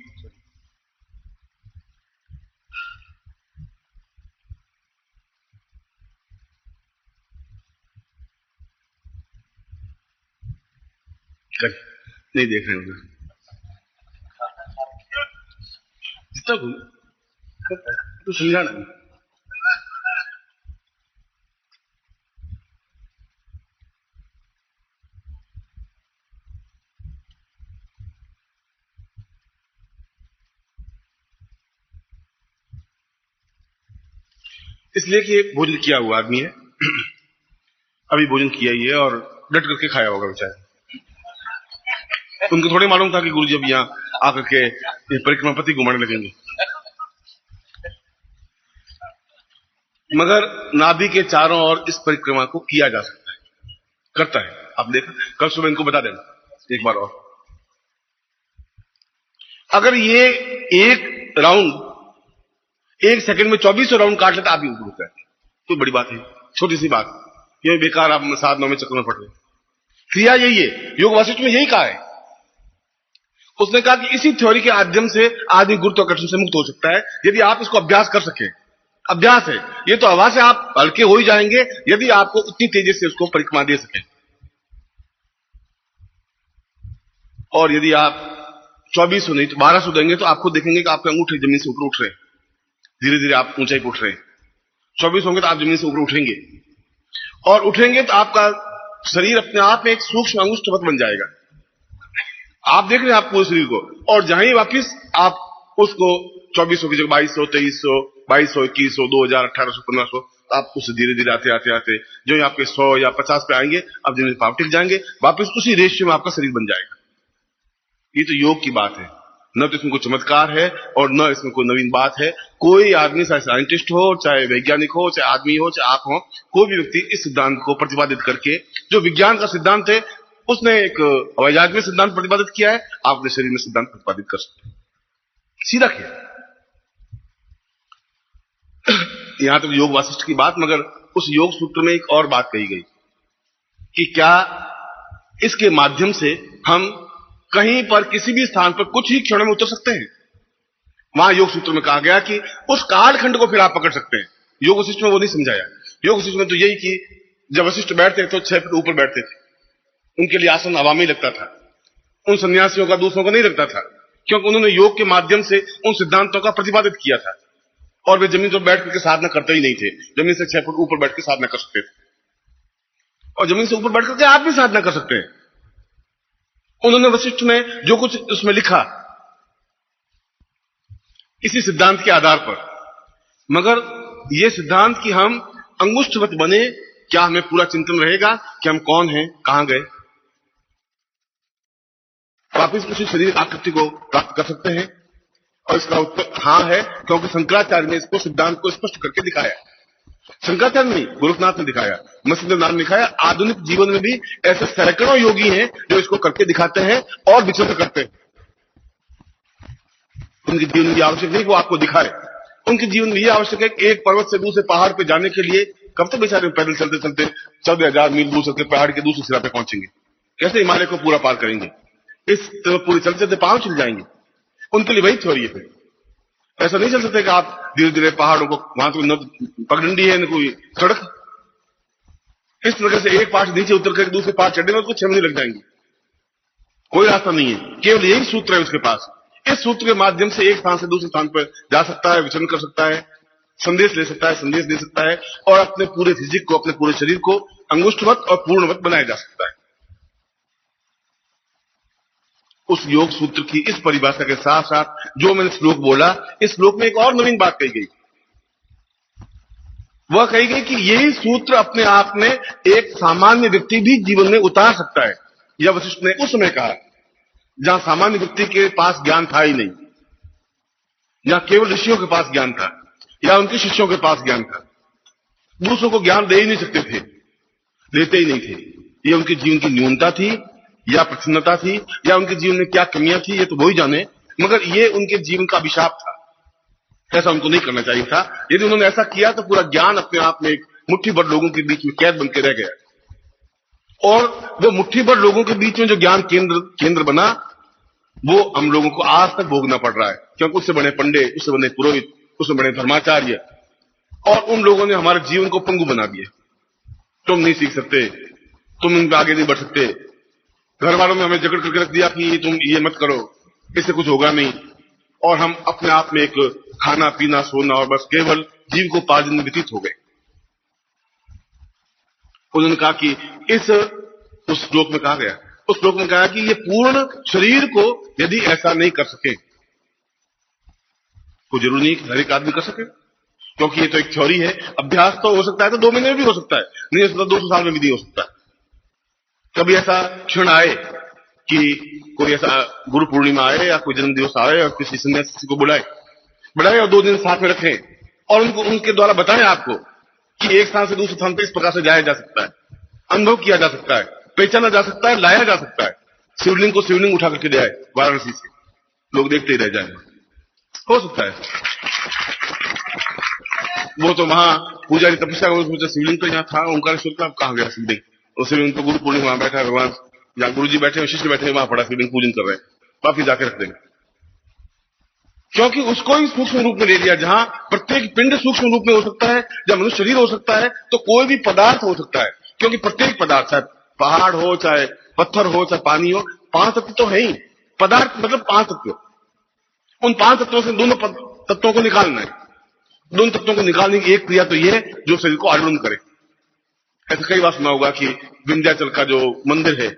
नहीं देख रहे होंगे जितना घूम तो समझाना नहीं। इसलिए कि भोजन किया हुआ आदमी है, अभी भोजन किया ही है और डट करके खाया होगा बेचारे। उनको थोड़ी मालूम था कि गुरुजी अब यहाँ आकर के परिक्रमा पति घुमाने लगेंगे। मगर नाभि के चारों ओर इस परिक्रमा को किया जा सकता है, करता है। आप देखा, कल सुबह इनको बता देना एक बार और। अगर ये एक राउंड 1 सेकंड में 2400 राउंड काट लेता, आप भी ऊपर उठते, कोई बड़ी बात है, छोटी सी बात, ये बेकार आप 7-9 में चक्कर में पड़ रहे। क्रिया यही है, योग वासिष्ठ में यही कहा है। उसने कहा कि इसी थ्योरी के माध्यम से आदमी गुरुत्वाकर्षण से मुक्त हो सकता है, यदि आप इसको अभ्यास कर सके। अभ्यास है ये, तो हवा से आप हल्के हो ही जाएंगे यदि आपको उतनी तेजी से उसको परिक्रमा दे सके। और यदि आप 2400 नहीं तो 1200 देंगे तो आपको देखेंगे कि आपके अंगूठे जमीन से ऊपर उठ रहे हैं, धीरे धीरे आप ऊंचाई पर उठ रहे हैं। 24 होंगे तो आप जमीन से ऊपर उठेंगे, और उठेंगे तो आपका शरीर अपने आप में एक सूक्ष्म अंगुष्ठवत बन जाएगा। आप देख रहे हैं आप पूरे शरीर को, और जहां ही वापिस आप उसको 2400 की जगह 2200, 2300, 2200, 2100, 2000, 1800, 1500, तो आप उससे धीरे धीरे आते आते आते जो ही आपके 100 या 50 पे आएंगे, आप जमीन पर टिक जाएंगे, वापिस उसी रेशियो में आपका शरीर बन जाएगा। ये तो योग की बात है, न तो इसमें कोई चमत्कार है और न इसमें कोई नवीन बात है। कोई आदमी, चाहे साइंटिस्ट हो, चाहे वैज्ञानिक हो, चाहे आदमी हो, चाहे आप हो, कोई भी व्यक्ति इस सिद्धांत को प्रतिपादित करके, जो विज्ञान का सिद्धांत है, उसने एक हवाई जहाज में सिद्धांत प्रतिपादित किया है, आप अपने शरीर में सिद्धांत प्रतिपादित कर सकते हैं। सीधा किया। यहां तक योग वासिष्ठ की बात, मगर उस योग सूत्र में एक और बात कही गई कि क्या इसके माध्यम से हम कहीं पर किसी भी स्थान पर कुछ ही क्षण में उतर सकते हैं। वहां योग सूत्र में कहा गया कि उस कालखंड को फिर आप पकड़ सकते हैं। योग वशिष्ठ में वो नहीं समझाया। योग वशिष्ठ में तो यही कि जब वशिष्ठ बैठते तो 6 फीट ऊपर बैठते थे, उनके लिए आसन हवा में लगता था, उन सन्यासियों का दूसरों का नहीं लगता था, क्योंकि उन्होंने योग के माध्यम से उन सिद्धांतों का प्रतिपादित किया था। और वे जमीन पर बैठ करके साधना करते ही नहीं थे, जमीन से 6 फुट ऊपर बैठ के साधना कर सकते थे, और जमीन से ऊपर बैठ करके आप भी साधना कर सकते हैं। उन्होंने वशिष्ठ में जो कुछ उसमें लिखा इसी सिद्धांत के आधार पर, मगर यह सिद्धांत कि हम अंगुष्ठवत बने, क्या हमें पूरा चिंतन रहेगा कि हम कौन हैं, कहां गए, वापिस उसी शरीर आकृति को प्राप्त कर सकते हैं? और इसका उत्तर हां है, क्योंकि शंकराचार्य ने इसको सिद्धांत को स्पष्ट करके दिखाया। शंकराचार्य नहीं, गोरखनाथ ने दिखाया, मसीह नाम दिखाया। आधुनिक जीवन में भी ऐसे सैकड़ों योगी हैं जो इसको करके दिखाते हैं और विचरण करते हैं। उनके जीवन में आवश्यक नहीं वो आपको दिखाए, उनके जीवन में यह आवश्यक है कि एक पर्वत से दूसरे पहाड़ पे जाने के लिए कब तक बेचारे पैदल चलते चलते 14,000 मील दूर के पहाड़ के दूसरे सिरा पे पहुंचेंगे? कैसे हिमालय को पूरा पार करेंगे? इस तरह पूरे चलते चलते पांव चल जाएंगे। उनके लिए वही थ्योरी है। ऐसा नहीं चल सकता कि आप धीरे धीरे पहाड़ों को, वहां तो न पगडंडी है न कोई सड़क, इस प्रकार से एक पहाड़ नीचे उतर कर दूसरे पहाड़ चढ़ने में कुछ 6 महीने लग जाएंगे। कोई रास्ता नहीं है, केवल यही सूत्र है उसके पास। इस सूत्र के माध्यम से एक स्थान से दूसरे स्थान पर जा सकता है, विचरण कर सकता है, संदेश ले सकता है, संदेश दे सकता है, और अपने पूरे फिजिक को, अपने पूरे शरीर को अंगुष्ठवत और पूर्णवत बनाया जा सकता है। उस योग सूत्र की इस परिभाषा के साथ साथ जो मैंने श्लोक बोला, इस श्लोक में एक और नवीन बात कही गई। वह कही गई कि यही सूत्र अपने आप में एक सामान्य व्यक्ति भी जीवन में उतार सकता है। यह वशिष्ठ ने उस समय कहा जहां सामान्य व्यक्ति के पास ज्ञान था ही नहीं, जहां केवल ऋषियों के पास ज्ञान था या उनके शिष्यों के पास ज्ञान था। दूसरों को ज्ञान दे ही नहीं सकते थे, देते ही नहीं थे। यह उनके जीवन की न्यूनता थी या प्रसन्नता थी, या उनके जीवन में क्या कमियां थी ये तो वही जाने, मगर ये उनके जीवन का अभिशाप था। ऐसा उनको नहीं करना चाहिए था। यदि उन्होंने ऐसा किया तो पूरा ज्ञान अपने आप में एक मुट्ठी भर लोगों के बीच में कैद बन के रह गया, और वो मुट्ठी भर लोगों के बीच में जो ज्ञान केंद्र बना, वो हम लोगों को आज तक भोगना पड़ रहा है। क्योंकि उससे बने पंडित, उससे बने पुरोहित, उससे बने धर्माचार्य, और उन लोगों ने हमारे जीवन को पंगु बना दिया। तुम नहीं सीख सकते, तुम इनके आगे नहीं बढ़ सकते, घर वालों ने हमें जकड़ करके रख दिया कि तुम ये मत करो, इससे कुछ होगा नहीं, और हम अपने आप में एक खाना पीना सोना और बस केवल जीव को पार्जन में व्यतीत हो गए। उन्होंने कहा कि उस श्लोक में कहा गया, उस श्लोक में कहा कि ये पूर्ण शरीर को यदि ऐसा नहीं कर सके, तो जरूरी नहीं कि हर एक आदमी कर सके, क्योंकि ये तो एक थ्योरी है। अभ्यास तो हो सकता है, तो 2 महीने में भी हो सकता है, नहीं हो सकता 200 साल में भी नहीं हो सकता। कभी ऐसा क्षण आए कि कोई ऐसा गुरु पूर्णिमा आए या कोई जन्म दिवस आए और किसी सन्यासी को बुलाए और 2 दिन साथ में रखें और उनके द्वारा बताएं आपको कि एक स्थान से दूसरे स्थान पर इस प्रकार से जाया जा सकता है, अनुभव किया जा सकता है, पहचाना जा सकता है, लाया जा सकता है। शिवलिंग को शिवलिंग उठा करके ले आए वाराणसी से, लोग देखते ही रह जाए, हो सकता है। वो तो वहां पूजारी तपस्या कर, शिवलिंग तो यहाँ था, ओंकारेश्वर का कहां गया शिवलिंग? और शिवलिंग तो गुरु पूर्णिमा वहां बैठा है, भगवान जहां गुरु जी बैठे, शिष्य बैठे, वहां पड़ा शिवलिंग पूजन कर रहे हैं, वापिस जाके रख देंगे। क्योंकि उसको ही सूक्ष्म रूप में ले लिया। जहां प्रत्येक पिंड सूक्ष्म रूप में हो सकता है, जब मनुष्य शरीर हो सकता है, तो कोई भी पदार्थ हो सकता है। क्योंकि प्रत्येक पदार्थ, चाहे पहाड़ हो, चाहे पत्थर हो, चाहे पानी हो, 5 तत्व तो है ही। पदार्थ मतलब 5 तत्व। उन 5 तत्वों से दोनों तत्वों को निकालना है। दोनों तत्वों को निकालने की एक क्रिया तो यह है जो शरीर को आरूढ़ करे। ऐसा कई बार सुना होगा कि विंध्याचल का जो मंदिर है,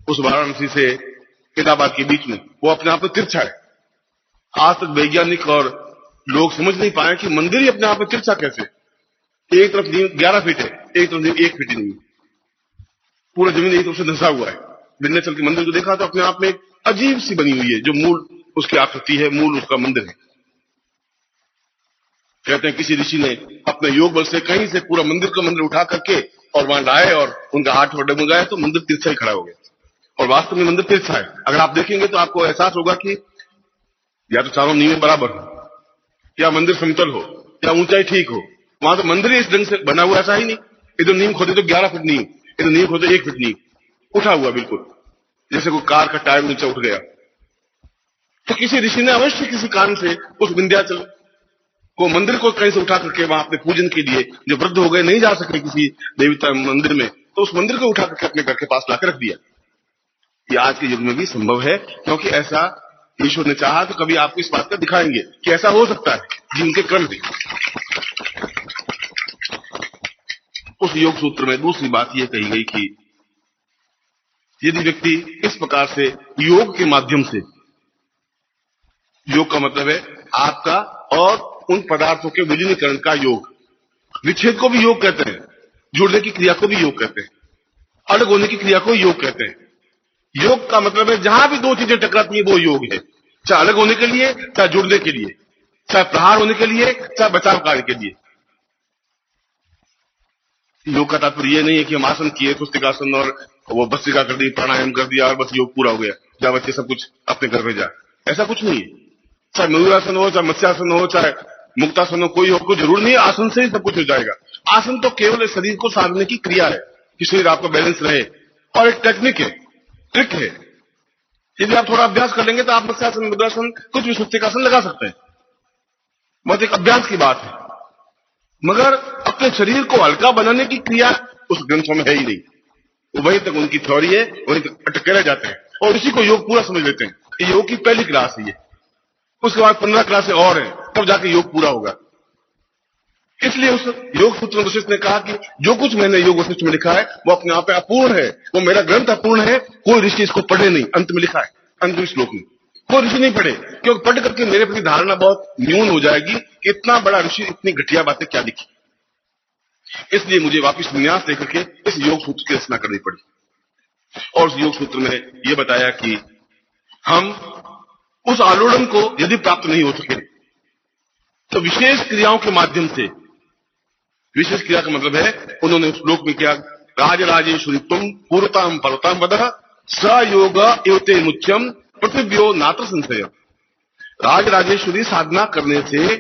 उस वाराणसी से फरीदाबाद के बीच में, वो अपने आप में तिरछा है। आज तक वैज्ञानिक और लोग समझ नहीं पाए कि मंदिर ही अपने आप में तिरछा कैसे। एक तरफ 11 फीट है, एक तरफ 1 फीट ही नहीं, पूरा जमीन एक तरफ से धंसा हुआ है। विंध्याचल के मंदिर को देखा तो अपने आप में एक अजीब सी बनी हुई है, जो मूल उसकी आकृति है, मूल उसका मंदिर है। कहते हैं किसी ऋषि ने अपने योग बल से कहीं से पूरा मंदिर का मंदिर उठा करके और वहां लाए और उनका हाथ डगमगाया तो मंदिर तिरछा ही खड़ा हो गया। और वास्तव में मंदिर तिरछा है। अगर आप देखेंगे तो आपको एहसास होगा कि या तो चारों नींवें बराबर हो, या मंदिर समतल हो, या ऊंचाई ठीक हो। वहां तो मंदिर ही इस ढंग से बना हुआ, ऐसा ही नहीं। इधर नींव खोदे तो 11 फीट नींव, इधर नींव खोदे 1 फीट नींव, उठा हुआ बिल्कुल, जैसे कोई कार का टायर नीचे उठ गया। तो किसी ऋषि ने अवश्य किसी कारण से उस विंध्याचल को मंदिर को कहीं से उठा करके वहां अपने पूजन के लिए, जो वृद्ध हो गए नहीं जा सके किसी देवता मंदिर में, तो उस मंदिर को उठा करके अपने घर के पास लाकर रख दिया। ये आज के युग में भी संभव है, क्योंकि ऐसा ईश्वर ने चाहा। तो कभी आपको इस बात का दिखाएंगे कि ऐसा हो सकता है जिनके क्रम भी। उस योग सूत्र में दूसरी बात यह कही गई कि यदि व्यक्ति इस प्रकार से योग के माध्यम से, योग का मतलब है आपका और उन पदार्थों के विलीनीकरण का योग, विच्छेद को भी योग कहते हैं, जुड़ने की क्रिया को भी योग कहते हैं, अलग होने की क्रिया को योग कहते हैं। योग का मतलब है जहां भी दो चीजें टकराती है वो योग है, चाहे अलग होने के लिए, चाहे जुड़ने के लिए, चाहे प्रहार होने के लिए, चाहे बचाव कार्य के लिए। योग का तात्पर्य यह नहीं है कि हम आसन किए, स्वस्तिकासन और वो भस्त्रिका कर दी, प्राणायाम कर दिया और बस योग पूरा हो गया, जा बच्चे सब कुछ अपने घर में जा। ऐसा कुछ नहीं है। चाहे मयूरासन हो, चाहे मत्स्यासन हो, चाहे मुक्तासन हो, कोई हो, कोई जरूर नहीं है आसन से ही सब कुछ हो जाएगा। आसन तो केवल शरीर को साधने की क्रिया है कि शरीर आपका बैलेंस रहे, और एक टेक्निक है, ट्रिक है। यदि आप थोड़ा अभ्यास कर लेंगे तो आप मत्स्यासन, मुद्रासन, कुछ भी स्वस्तिकासन लगा सकते हैं। बहुत एक अभ्यास की बात है, मगर अपने शरीर को हल्का बनाने की क्रिया उस ग्रंथों में है ही नहीं। तो वहीं तक उनकी थ्योरी है, वहीं तक अटके रह जाते हैं और इसी को योग पूरा समझ लेते हैं। योग की पहली क्लास है ये, उसके बाद 15 क्लासें और हैं, तब जाके योग पूरा होगा। इसलिए उस योग सूत्र वशिष्ठ ने कहा कि जो कुछ मैंने योग वशिष्ठ में लिखा है वो अपने आप में अपूर्ण है, वो मेरा ग्रंथ अपूर्ण है, कोई ऋषि इसको पढ़े नहीं। अंत में लिखा है, अंतिम श्लोक में, कोई ऋषि नहीं पढ़े, क्योंकि पढ़ करके मेरे प्रति धारणा बहुत न्यून हो जाएगी कि इतना बड़ा ऋषि इतनी घटिया बातें क्या लिखी। इसलिए मुझे वापिस न्यास लेकर के इस योग सूत्र की रचना करनी पड़ी। और उस योग सूत्र में यह बताया कि हम उस आलोड़न को यदि प्राप्त नहीं हो सके तो विशेष क्रियाओं के माध्यम से, विशेष क्रिया का मतलब है उन्होंने उस श्लोक में क्या, राजराजेश्वरी तुम पूर्वताम पर्वताम वदः स योग एवते मुच्यम पृथिव्यो नात्र संशय। राजराजेश्वरी साधना करने से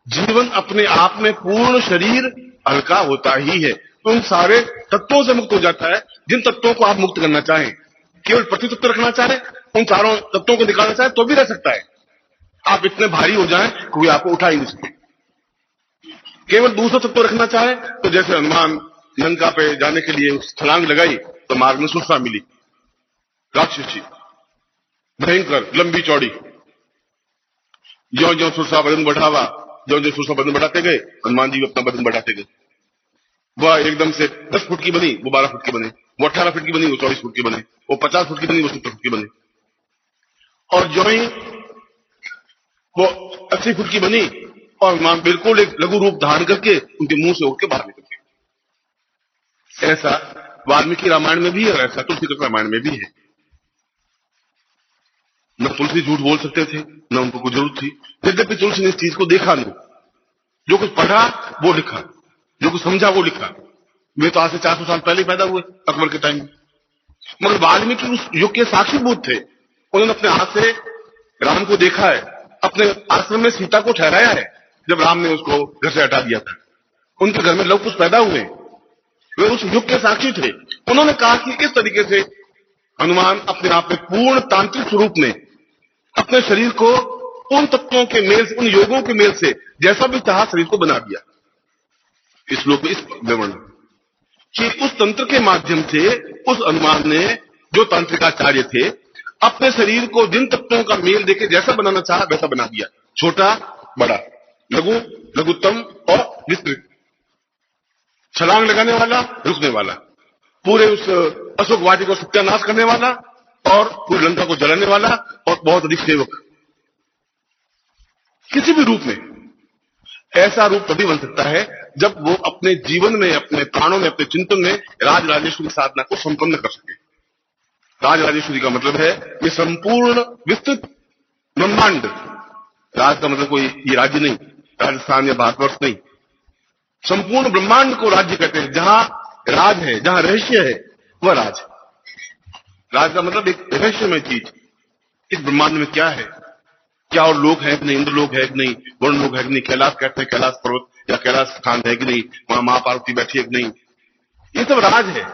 जीवन अपने आप में पूर्ण शरीर हल्का होता ही है, तो उन सारे तत्वों से मुक्त हो जाता है जिन तत्वों को आप मुक्त करना चाहें। केवल पृथ्वी तत्व रखना चाहे, उन सारों तत्वों को निकालना चाहे तो भी रह सकता है। आप इतने भारी हो जाएं कोई आपको उठा ही नहीं सके। केवल दूसरा तत्व रखना चाहे तो जैसे हनुमान लंका पे जाने के लिए छलांग लगाई तो मार्ग में सुरसा मिली, राक्षसी भयंकर लंबी चौड़ी, ज्यो ज्यो सुरसा वजन बढ़ावा, ज्यो ज्यो सुरसा वजन बढ़ाते गए हनुमान जी अपना वजन बढ़ाते गए। वह एकदम से 10 फुट की बनी, वो 12 फुट की बने, वो 18 फुट की बनी, वो 24 फुट की बने, वो 50 फुट की बनी, वो 70 फुट की बने, और जो ही वो 80 फुट की बनी और हनुमान बिल्कुल एक लघु रूप धारण करके उनके मुंह से उठ के बाहर निकल गए। ऐसा वाल्मीकि रामायण में भी है और ऐसा तुलसीदास रामायण में भी है। न तुलसी झूठ बोल सकते थे, न उनको कोई जरूरत थी, यद्यपि तुलसी ने इस चीज को देखा नहीं, जो कुछ पढ़ा वो लिखा, जो कुछ समझा वो लिखा। वे तो आज से 400 साल पहले पैदा हुए अकबर के टाइम में, मगर वाल्मीकि उस युग के साक्षीभूत थे। उन्होंने अपने हाथ से राम को देखा है, अपने आश्रम में सीता को ठहराया है जब राम ने उसको घर से हटा दिया था। उनके घर में लव कुश पैदा हुए, वे उस युग के साक्षी थे। उन्होंने कहा कि इस तरीके से हनुमान अपने आप में पूर्ण तांत्रिक स्वरूप में अपने शरीर को उन तत्वों के मेल से, उन योगों के मेल से जैसा भी चाहा शरीर को बना दिया। इस श्लोक में इस विवरण कि उस तंत्र के माध्यम से उस हनुमान ने, जो तांत्रिकाचार्य थे, अपने शरीर को जिन तत्वों का मेल देके जैसा बनाना चाहा वैसा बना दिया। छोटा बड़ा, लघु लघुत्तम और विस्तृत, छलांग लगाने वाला रुकने वाला, पूरे उस अशोक वाटी को सत्यानाश करने वाला और पूरी लंका को जलाने वाला और बहुत अधिक सेवक। किसी भी रूप में ऐसा रूप तभी बन सकता है जब वो अपने जीवन में, अपने प्राणों में, अपने चिंतन में राजराजेश्वरी साधना को संपन्न कर सके। राजराजेश्वरी का मतलब है ये संपूर्ण विस्तृत ब्रह्मांड। राज का मतलब कोई ये राज्य नहीं, राजस्थान या भारतवर्ष नहीं, संपूर्ण ब्रह्मांड को राज्य कहते हैं। जहां राज है, जहां रहस्य है, वह राज। राज का मतलब एक रहस्यमय चीज। इस ब्रह्मांड में क्या है, क्या और लोक है कि नहीं, इंद्र लोक है कि नहीं, वरुण लोक है कि नहीं, कैलाश कहते हैं कैलाश पर्वत या कैलाश स्थान है कि नहीं, वहां मां पार्वती बैठी है कि नहीं, ये सब राज है।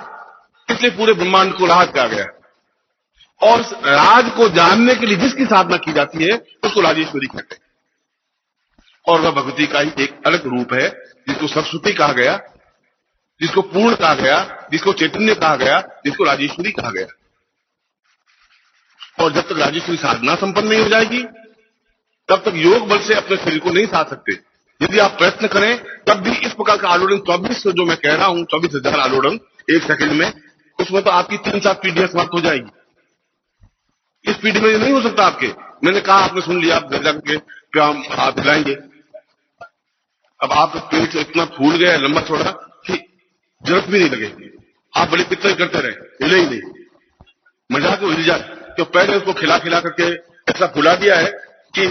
इसलिए पूरे ब्रह्मांड को राज कहा गया। और राज को जानने के लिए जिसकी साधना की जाती है उसको राजेश्वरी कहते हैं। और वह भक्ति का ही एक अलग रूप है, जिसको सरस्वती कहा गया, जिसको पूर्ण कहा गया, जिसको चैतन्य कहा गया, जिसको राजेश्वरी कहा गया। और जब तक राजेश्वरी साधना संपन्न नहीं हो जाएगी तब तक योग बल से अपने शरीर को नहीं साध सकते। यदि आप प्रयत्न करें तब भी इस प्रकार का आलोड़न 24 जो मैं कह रहा हूं 24,000 आलोड़न एक सेकंड में, उसमें तो आपकी 3-7 पीढ़ियां समाप्त हो जाएगी। इस पीढ़ी में ये नहीं हो सकता आपके। मैंने कहा, आपने सुन लिया, आप घर जाके प्याम हाथ हिलाएंगे। अब आपका पेट इतना फूल गया लंबा चौड़ा कि जरूरत भी नहीं लगे। आप बड़े कितना ही करते रहे, हिले ही नहीं, मजाक को हिल जाए। तो पहले उसको खिला खिला करके ऐसा फुला दिया है कि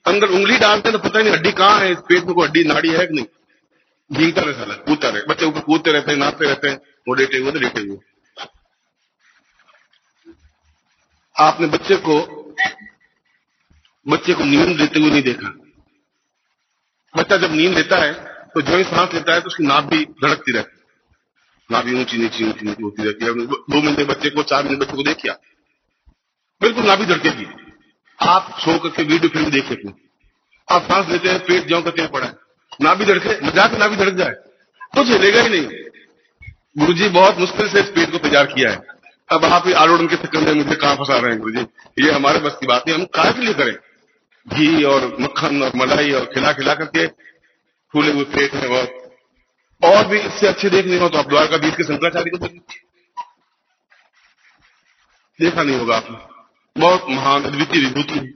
अंदर उंगली डालते तो पता ही नहीं हड्डी कहाँ है, इस पेट में कोई हड्डी नाड़ी है कि नहीं। भीगता रहे साला, कूदता रहे, बच्चे ऊपर कूदते रहते हैं, नाचते रहते हैं, वो लेटे हुए तो लेटे हुए। आपने बच्चे को नींद लेते हुए नहीं देखा। बच्चा जब नींद लेता है तो जो ही सांस लेता है तो उसकी नाभ भी धड़कती रहती है, नाभि ऊंची नीची ऊंची नीची होती रहती है। 2 महीने बच्चे को, 4 महीने बच्चे को देखिए, बिल्कुल नाभि धड़केगी। आप सो करके वीडियो फिल्म देख सकते, आप सांस लेते हैं, पेट ज्यों करके पड़ा है, नाभि धड़के, मजाक नाभि धड़क जाए तो चलेगा ही नहीं। गुरुजी बहुत मुश्किल से इस पेट को तैयार किया है। अब आप ही आलोड़न के चक्कर में मुझे कहां फंसा रहे हैं गुरुजी, ये हमारे बस की बात नहीं। हम काय के लिए करें? घी और मक्खन और मलाई और खिला खिला करके फूले हुए पेट में। और भी इससे अच्छे देखने हो तो आप द्वारकाधीश के शंकराचार्य को देखिए, देखा नहीं होगा आपने। बहुत महान अद्वितीय विभूति है।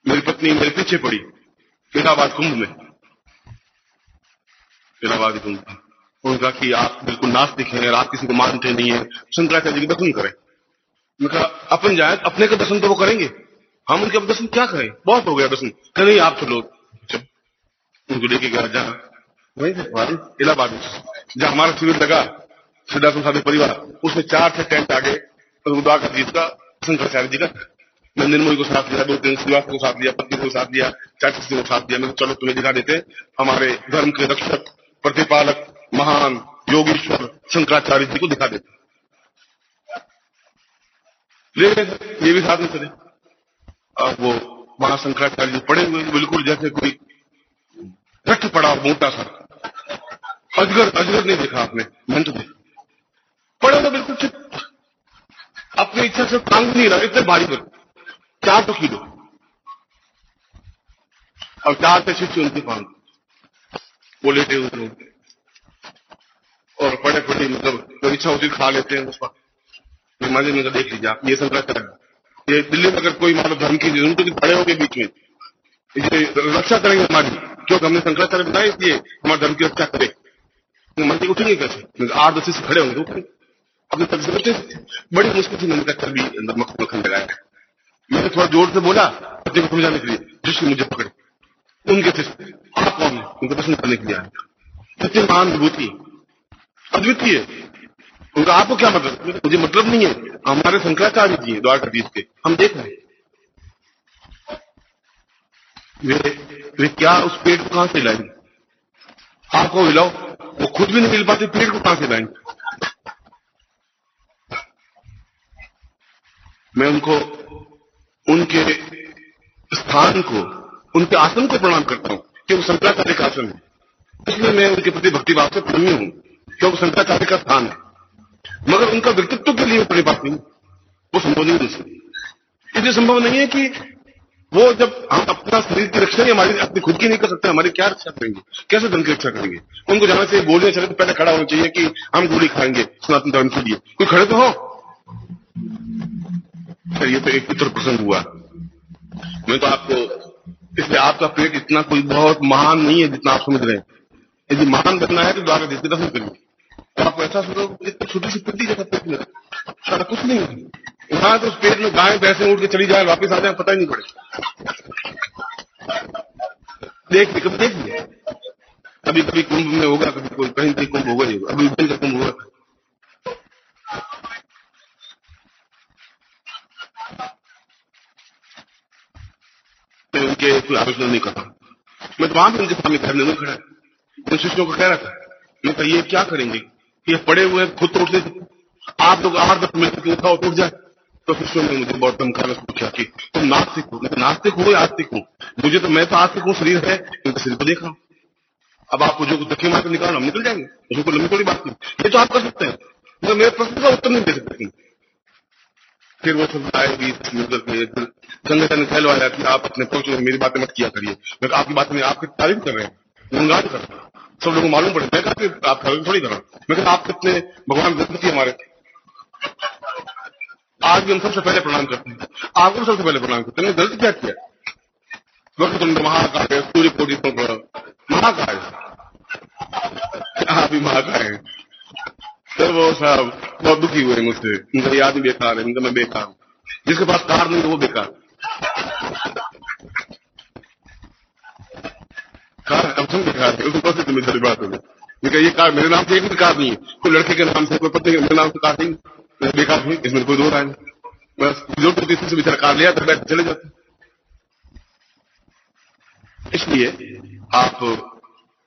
मेरी पत्नी मेरे पीछे पड़ी इलाहाबाद कुंभ में, इलाहाबाद कुंभ में। उन्होंने कहा कि आप बिल्कुल नास्तिक हैं और आप किसी को मानते नहीं है, शंकराचार्य जी के दर्शन करें। मैं कहा अपन जाए, अपने का दर्शन तो वो करेंगे, हम उनके दर्शन क्या करें, बहुत हो गया दर्शन। नहीं आप चलो, उनको लेके गया जहां वहीं से इलाहाबाद में जहां हमारा शिविर लगा, सिद्धार्थ साधु परिवार, उसमें 4 थे टेंट आगे, द्वारकाधीश का, शंकराचार्य जी का। मैं निर्मोही को साथ लिया, 2-3 श्रीवास को साथ लिया, पत्नी को साथ लिया, 4 को साथ लिया। मैं चलो तुम्हें दिखा देते हमारे धर्म के रक्षक, प्रतिपालक, महान योगीश्वर शंकराचार्य जी को दिखा देते। ये भी साथ में चले। अब वो वहां शंकराचार्य जी पड़े हुए बिल्कुल जैसे कोई रथ पड़ा मोटा सा, अजगर नहीं देखा आपने, मैंने तो देखा, पड़े तो बिल्कुल चुप, अपनी इच्छा से टांग नहीं रहा, इतने भारी पर 400 किलो और 4 से 6 उनके पांग, वो लेटे हुए और पड़े पड़े, मतलब इच्छा होती खा लेते हैं उसका मजे में। देख लीजिए आप, ये शंकराचार्य, ये दिल्ली में अगर कोई मानव धर्म की उनके खड़े होंगे बीच में, रक्षा करेंगे हमारी, क्योंकि हमने शंकराचार्य बनाया इसलिए हमारे धर्म की रक्षा करे। मंदिर उठेंगे कैसे? 8-10 से खड़े होंगे, उठेंगे अपने तक से। बड़ी मुश्किल से मैंने कहा भी अंदर मक्खन लगाया। मैंने थोड़ा जोर से बोला पति को समझाने के लिए, जिसकी मुझे पकड़े उनके थे, आप कौन है? उनको प्रश्न करने के लिए आया। कितनी महान विभूति, अद्वितीय। उनका आपको क्या मतलब? मुझे मतलब नहीं है, हमारे शंकराचार्य जी द्वारकाधीश के, हम देख रहे हैं। वे क्या उस पेट को कहां से लाएंगे? आपको हिलाओ, वो खुद भी नहीं मिल पाते, पेट को कहां से लाएंगे? मैं उनको, उनके स्थान को, उनके आसन को प्रणाम करता हूं कि वो शंकराचार्य का आसन है, इसलिए मैं उनके प्रति भक्तिभाव से प्रेमी हूं, क्योंकि शंकराचार्य का स्थान है। मगर उनका व्यक्तित्व के लिए अपने बात नहीं, वो संभव नहीं है। इसलिए संभव नहीं है कि वो, जब हम अपना शरीर की रक्षा ही हमारी अपनी खुद की नहीं कर सकते, हमारी क्या रक्षा करेंगे? कैसे धर्म की रक्षा करेंगे? उनको जाना चाहिए, बोलने चाहिए तो पहले खड़ा होना चाहिए कि हम गोली खाएंगे सनातन धर्म के लिए। कोई खड़े तो हो। ये तो एक पितर प्रसंग हुआ। मैं तो आपको, इसलिए आपका पेट इतना कोई बहुत महान नहीं है जितना आप समझ रहे हैं। यदि महान बनना है तो द्वारकाधीश के दर्शन करिए। तो आप ऐसा सोचो, इतनी छोटी सी पिंडी जगह पेट में सारा कुछ नहीं है, वहां तो उस पेट में गाय भैंसे उठ के चली जाए, वापिस आ जाए, पता ही नहीं पड़े। देख कभी देख लिया, कभी कभी कुंभ में होगा, कभी कोई कहीं कहीं कुंभ होगा ही होगा, अभी उज्जैन का कुंभ होगा। मैं उनके कोई आलोचना नहीं करता, मैं तो वहां भी उनके सामने खड़े नहीं खड़ा, उन शिष्यों को कह रहा था, मैं कहा ये क्या करेंगे, ये पड़े हुए खुद तो उठते, आप लोग 8-10 मिनट उठाओ, टूट जाए, तो शिष्यों ने मुझे बहुत धमकाना शुरू किया कि तुम नास्तिक हो। नास्तिक हो या आस्तिक हो, मुझे तो, मैं तो आस्तिक हूँ, शरीर है, इनका शरीर को देख रहा हूँ। अब आप मुझे धक्के मार कर निकालो, हम निकल जाएंगे, उसमें कोई लंबी थोड़ी बात नहीं, ये तो आप कर सकते हैं, मगर मेरे प्रश्न का उत्तर नहीं दे सकते। फिर वो सब आएगी संगठन कहलवाया कि आप अपने पक्ष में मेरी बातें मत किया करिए। मैं आपकी बातें नहीं, आपकी तारीफ कर रहे हैं, गुणगान कर रहे हैं, सब लोगों को मालूम पड़े। मैं कहा कि आप थोड़ी कर रहा हूं। मैं कहता आप कितने भगवान गणपति हमारे, आज भी हम सबसे पहले प्रणाम करते हैं, आपको सबसे पहले प्रणाम करते हैं। गलती क्या किया? वक्रतुंड महाकाय सूर्य कोटि महाकाय, आप भी महाकाय हैं। तो वो साहब बहुत दुखी हुए मुझसे, उनका ये आदमी बेकार है, उनका मैं बेकार हूं, जिसके पास कार नहीं है वो बेकार। कार अब तुम बेकार है, उसको कैसे जिम्मेदारी बात होगी। ये कार मेरे नाम से एक भी कार नहीं है, कोई लड़के के नाम से, कोई पत्नी के मेरे नाम से कार नहीं, बेकार नहीं, इसमें कोई दो राय नहीं। बस जो किसी से बेचारा कार लिया तो बैठ चले जाते। इसलिए आप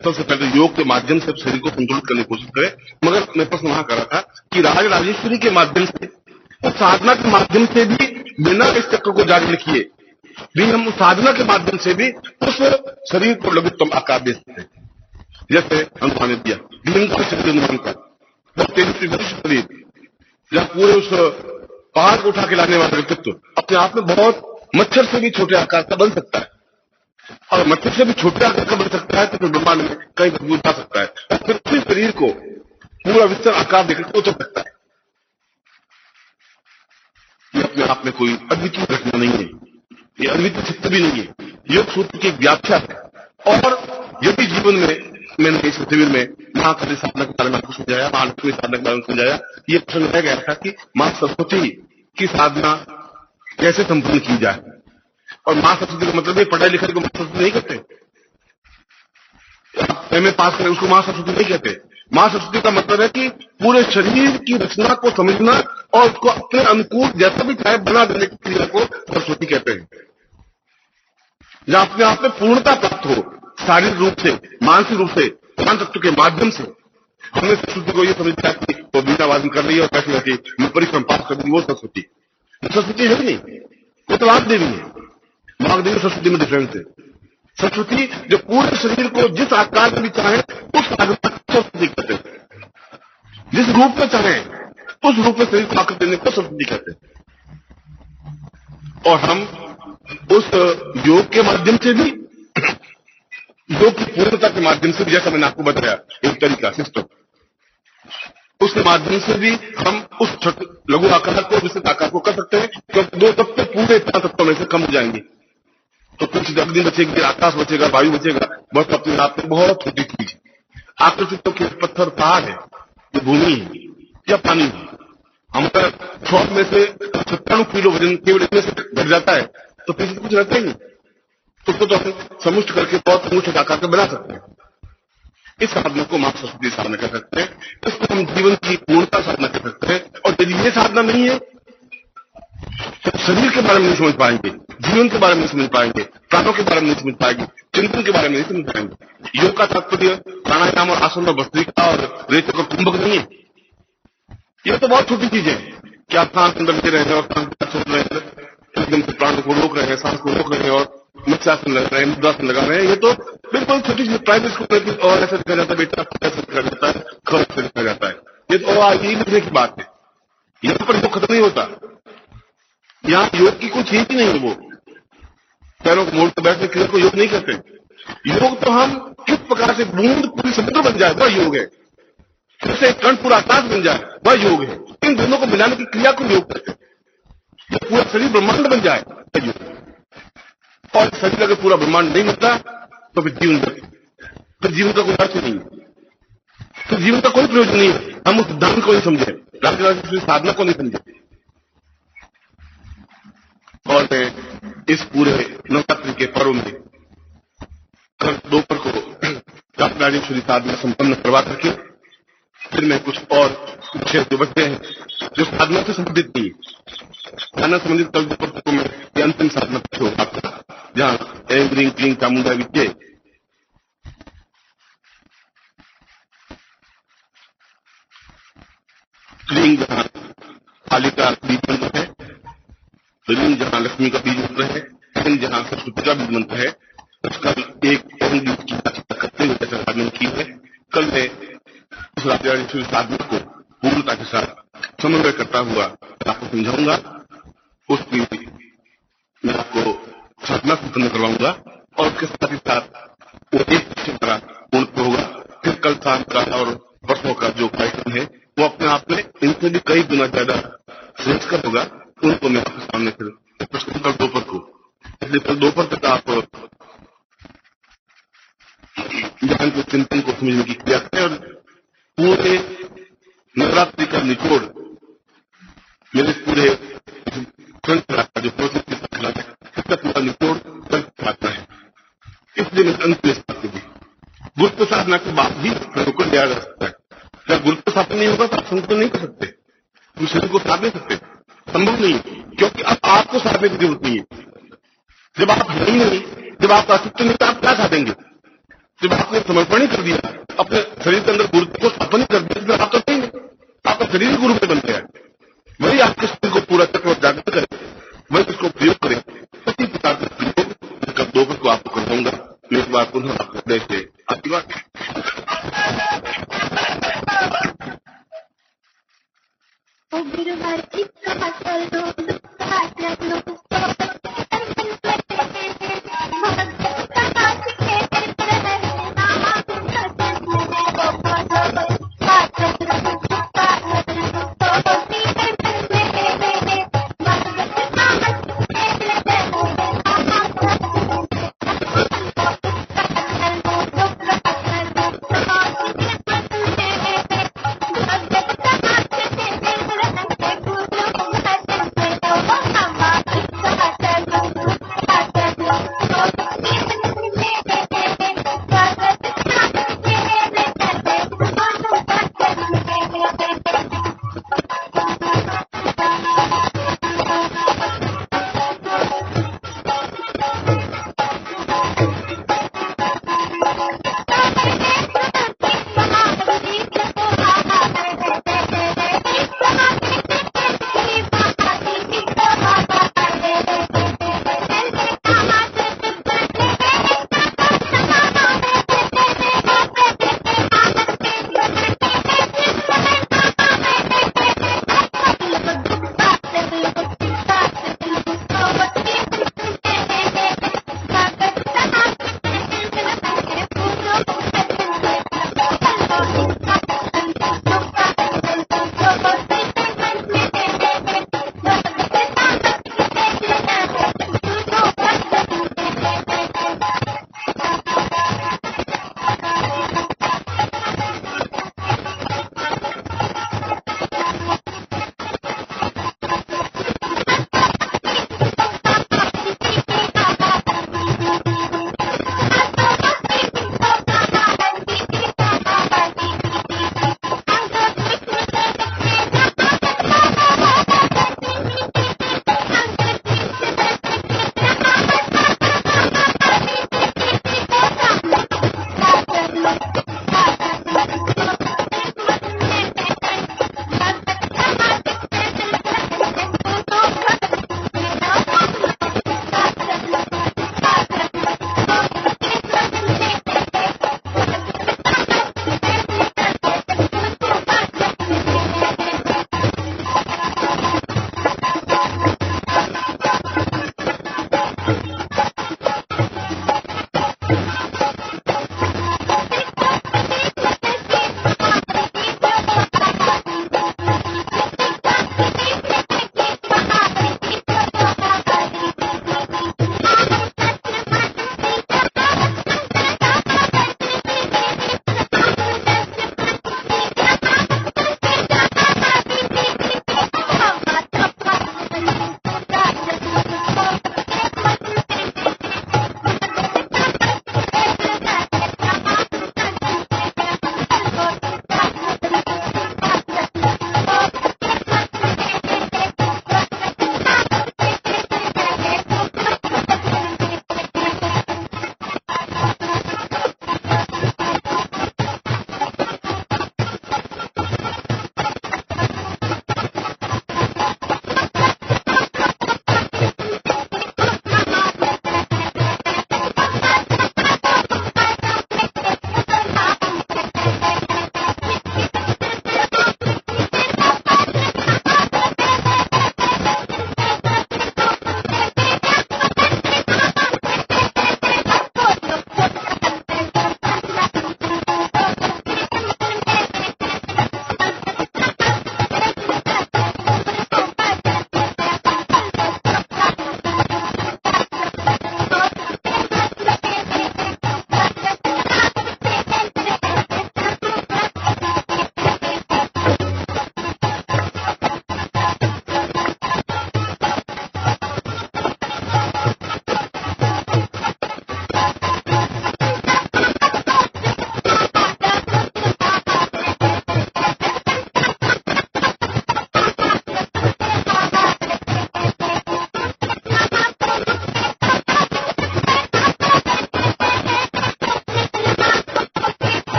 सबसे पहले योग के माध्यम से शरीर को संतुलित करने की कोशिश करें। मगर मैं प्रश्न वहां कर रहा था कि राज राजेश्वरी के माध्यम से, उस साधना के माध्यम से भी, बिना इस चक्र को जारी रखिए भी, हम उस साधना के माध्यम से भी उस शरीर को लघुत्तम आकार दे सकते हैं। जैसे अनुमान दिया भीम शरीर अनुमान का बहुत तेजी से शरीर, जहां पूरे उस पहाड़ को उठा के लाने वाला व्यक्तित्व अपने आप में बहुत मच्छर से भी छोटे आकार का बन सकता है, और मच्छर से भी छोटे आकार का बन सकता है, तो फिर ब्रह्मांड में कहीं तक जा सकता है, और फिर उसी शरीर को पूरा विस्तार आकार देकर उतर सकता है। ये अपने आप में कोई अद्वितीय घटना नहीं है, ये अद्वितीय सत्य भी नहीं है, योग सूत्र की एक व्याख्या है। और यदि जीवन में मैंने इस पृथ्वी में महाकाली साधना के बारे में आपको समझाया, महालक्ष्मी साधना के बारे में समझाया, ये प्रश्न रह गया था कि मां सरस्वती की साधना कैसे संपन्न की जाए। और मां सरस्वती का मतलब है पढ़ाई लिखाई को मां सरस्वती नहीं कहते, आप एमए पास करें उसको मां सरस्वती नहीं कहते। मां सरस्वती का मतलब है कि पूरे शरीर की रचना को समझना और उसको अपने अनुकूल जैसा भी चाहे बना देने की क्रिया को सरस्वती कहते हैं। जहां अपने आप में पूर्णता प्राप्त हो, शारीरिक रूप से, मानसिक रूप से, ज्ञान तत्व के माध्यम से। हमने सरस्वती को यह समझा कि वो बीना वादन कर रही है और बैठी रहती है, मैं परिश्रम पास कर दूंगी, वो सरस्वती। सरस्वती है नहीं, वो तो वाग देवी है। वाग देवी सरस्वती में डिफरेंस है। सरस्वती जो पूरे शरीर को जिस आकार में भी चाहे उस आकार को सरस्वती कहते हैं, जिस रूप में चाहे उस रूप में शरीर को आकर देने को सरस्वती कहते हैं। और हम उस योग के माध्यम से भी, योग की पूर्णता के माध्यम से भी, जैसा मैंने आपको बताया एक तरीका सिस्टम, उसके माध्यम से भी हम उस लघु आकार को विस्तृत आकार को कर सकते हैं, क्योंकि दो तत्व पूरे तत्वों में से कम हो जाएंगे। तो कुछ अग्नि बचेगी, आकाश बचेगा, वायु बचेगा, बस अपने आप में बहुत छोटी चीज। आकर्षित तो केवल पत्थर पहाड़ है, ये भूमि है या पानी है। हमारा 100 में से 97 किलो वजन केवल इतने से घट जाता है, तो पीछे कुछ रहता ही नहीं। उसको तो हम समुष्ट करके बहुत समुष्ट आकार का बना सकते हैं। इस साधना को मां सरस्वती साधना कह सकते हैं, इसको हम जीवन की पूर्णता साधना कह सकते हैं। और यदि ये साधना नहीं है तो शरीर के बारे में नहीं समझ पाएंगे, जीवन के बारे में नहीं समझ पाएंगे, प्राणों के बारे में नहीं समझ पाएंगे, चिंतन के बारे में नहीं समझ पाएंगे। योग का तात्पर्य प्राणायाम और आसन और भस्त्रिका और रेचक और कुंभक नहीं है। ये तो बहुत छोटी चीज है कि आप सांस अंदर ले रहे हैं और सांस छोड़ रहे हैं, एकदम से प्राण को रोक रहे हैं, सांस को रोक रहे हैं और मत्स्यासन लगा रहे हैं, मुद्रासन लगा रहे हैं। ये तो बिल्कुल छोटी चीज, प्राइवेट स्कूल में और ऐसे लिखा जाता है, बेटा ऐसे लिखा जाता है, ख से लिखा जाता है। ये तो यही लिखने की बात है। यहाँ पर योग खत्म नहीं होता, यहाँ योग की कोई चीज ही नहीं है। वो पैरों को मोड़ कर बैठने क्रिया को योग नहीं करते। योग तो हम किस प्रकार से बूंद पूरी समुद्र बन जाए वह योग है, जैसे कण पूरा आकाश बन जाए वह योग है। इन दोनों को मिलाने की क्रिया को योग करते हैं। जब पूरा शरीर ब्रह्मांड बन जाए वह योग है। और शरीर अगर पूरा ब्रह्मांड नहीं बनता तो फिर जीवन का कोई अर्थ नहीं है, फिर जीवन का कोई प्रयोजन नहीं है। हम उस सिद्धांत को नहीं समझे, राजराजेश्वरी साधना को नहीं समझे। और मैं इस पूरे नवरात्रि के पर्व में कल दोपहर को राजराजेश्वरी साधना संपन्न करवा करके फिर मैं कुछ और विषय जो बचते हैं जो साधना से संबंधित नहीं है, साधना संबंधित कल दोपहर को मैं ये अंतिम साधना होगा जहाँ ऐं ह्रीं क्लीं चामुंडा विद्ये, क्लीं जहाँ कालिका बीज मंत्र है, ऋण जहाँ लक्ष्मी का बीज मंत्र है, ऋण जहाँ सरस्वती का बीज मंत्र है, उसका एक अहम बीज की चर्चा करते हुए जैसा साधन की है, कल मैं इस रात्रि साधना को पूर्णता के साथ समन्वय करता हुआ आपको समझाऊंगा। उसकी मैं आपको साधना संपन्न करवाऊंगा और उसके साथ ही साथ वो एक द्वारा पूर्ण होगा। फिर कल शाम का और परसों का जो कार्यक्रम है वो अपने आप में इनसे भी कई गुना ज्यादा श्रेष्ठकर होगा। उनको मैं आपके सामने फिर कल दोपहर को, इसलिए कल दोपहर तक आप ज्ञान को, चिंतन को समझने की क्रिया करें और पूरे नवरात्रि का निचोड़ मेरे पूरे जो पूरा निचोड़ कल पाता है। इसलिए मैं अंत में गुरुत्व साधना के बाद भी शरीर को लिया जा सकता है। जब गुरुत्व साधन नहीं होगा तो आप संतुलन नहीं कर सकते, शरीर को साध नहीं सकते, संभव नहीं, क्योंकि अब आपको साधने की जरूरत नहीं है। जब आप है ही नहीं, जब आपका अस्तित्व नहीं, तो आप क्या साधेंगे? जब आपने समर्पण ही कर दिया, अपने शरीर के अंदर गुरुत्व को स्थापन कर दिया, फिर आप तो नहीं, आपका शरीर गुरु में बन गया है। वही आपके शरीर को पूरा तत्व जागृत करे, वही उसको प्रयोग करें। उसी प्रकार का प्रयोग दोपहर को आपको करवाऊंगा। मैं एक बार पुनः आपको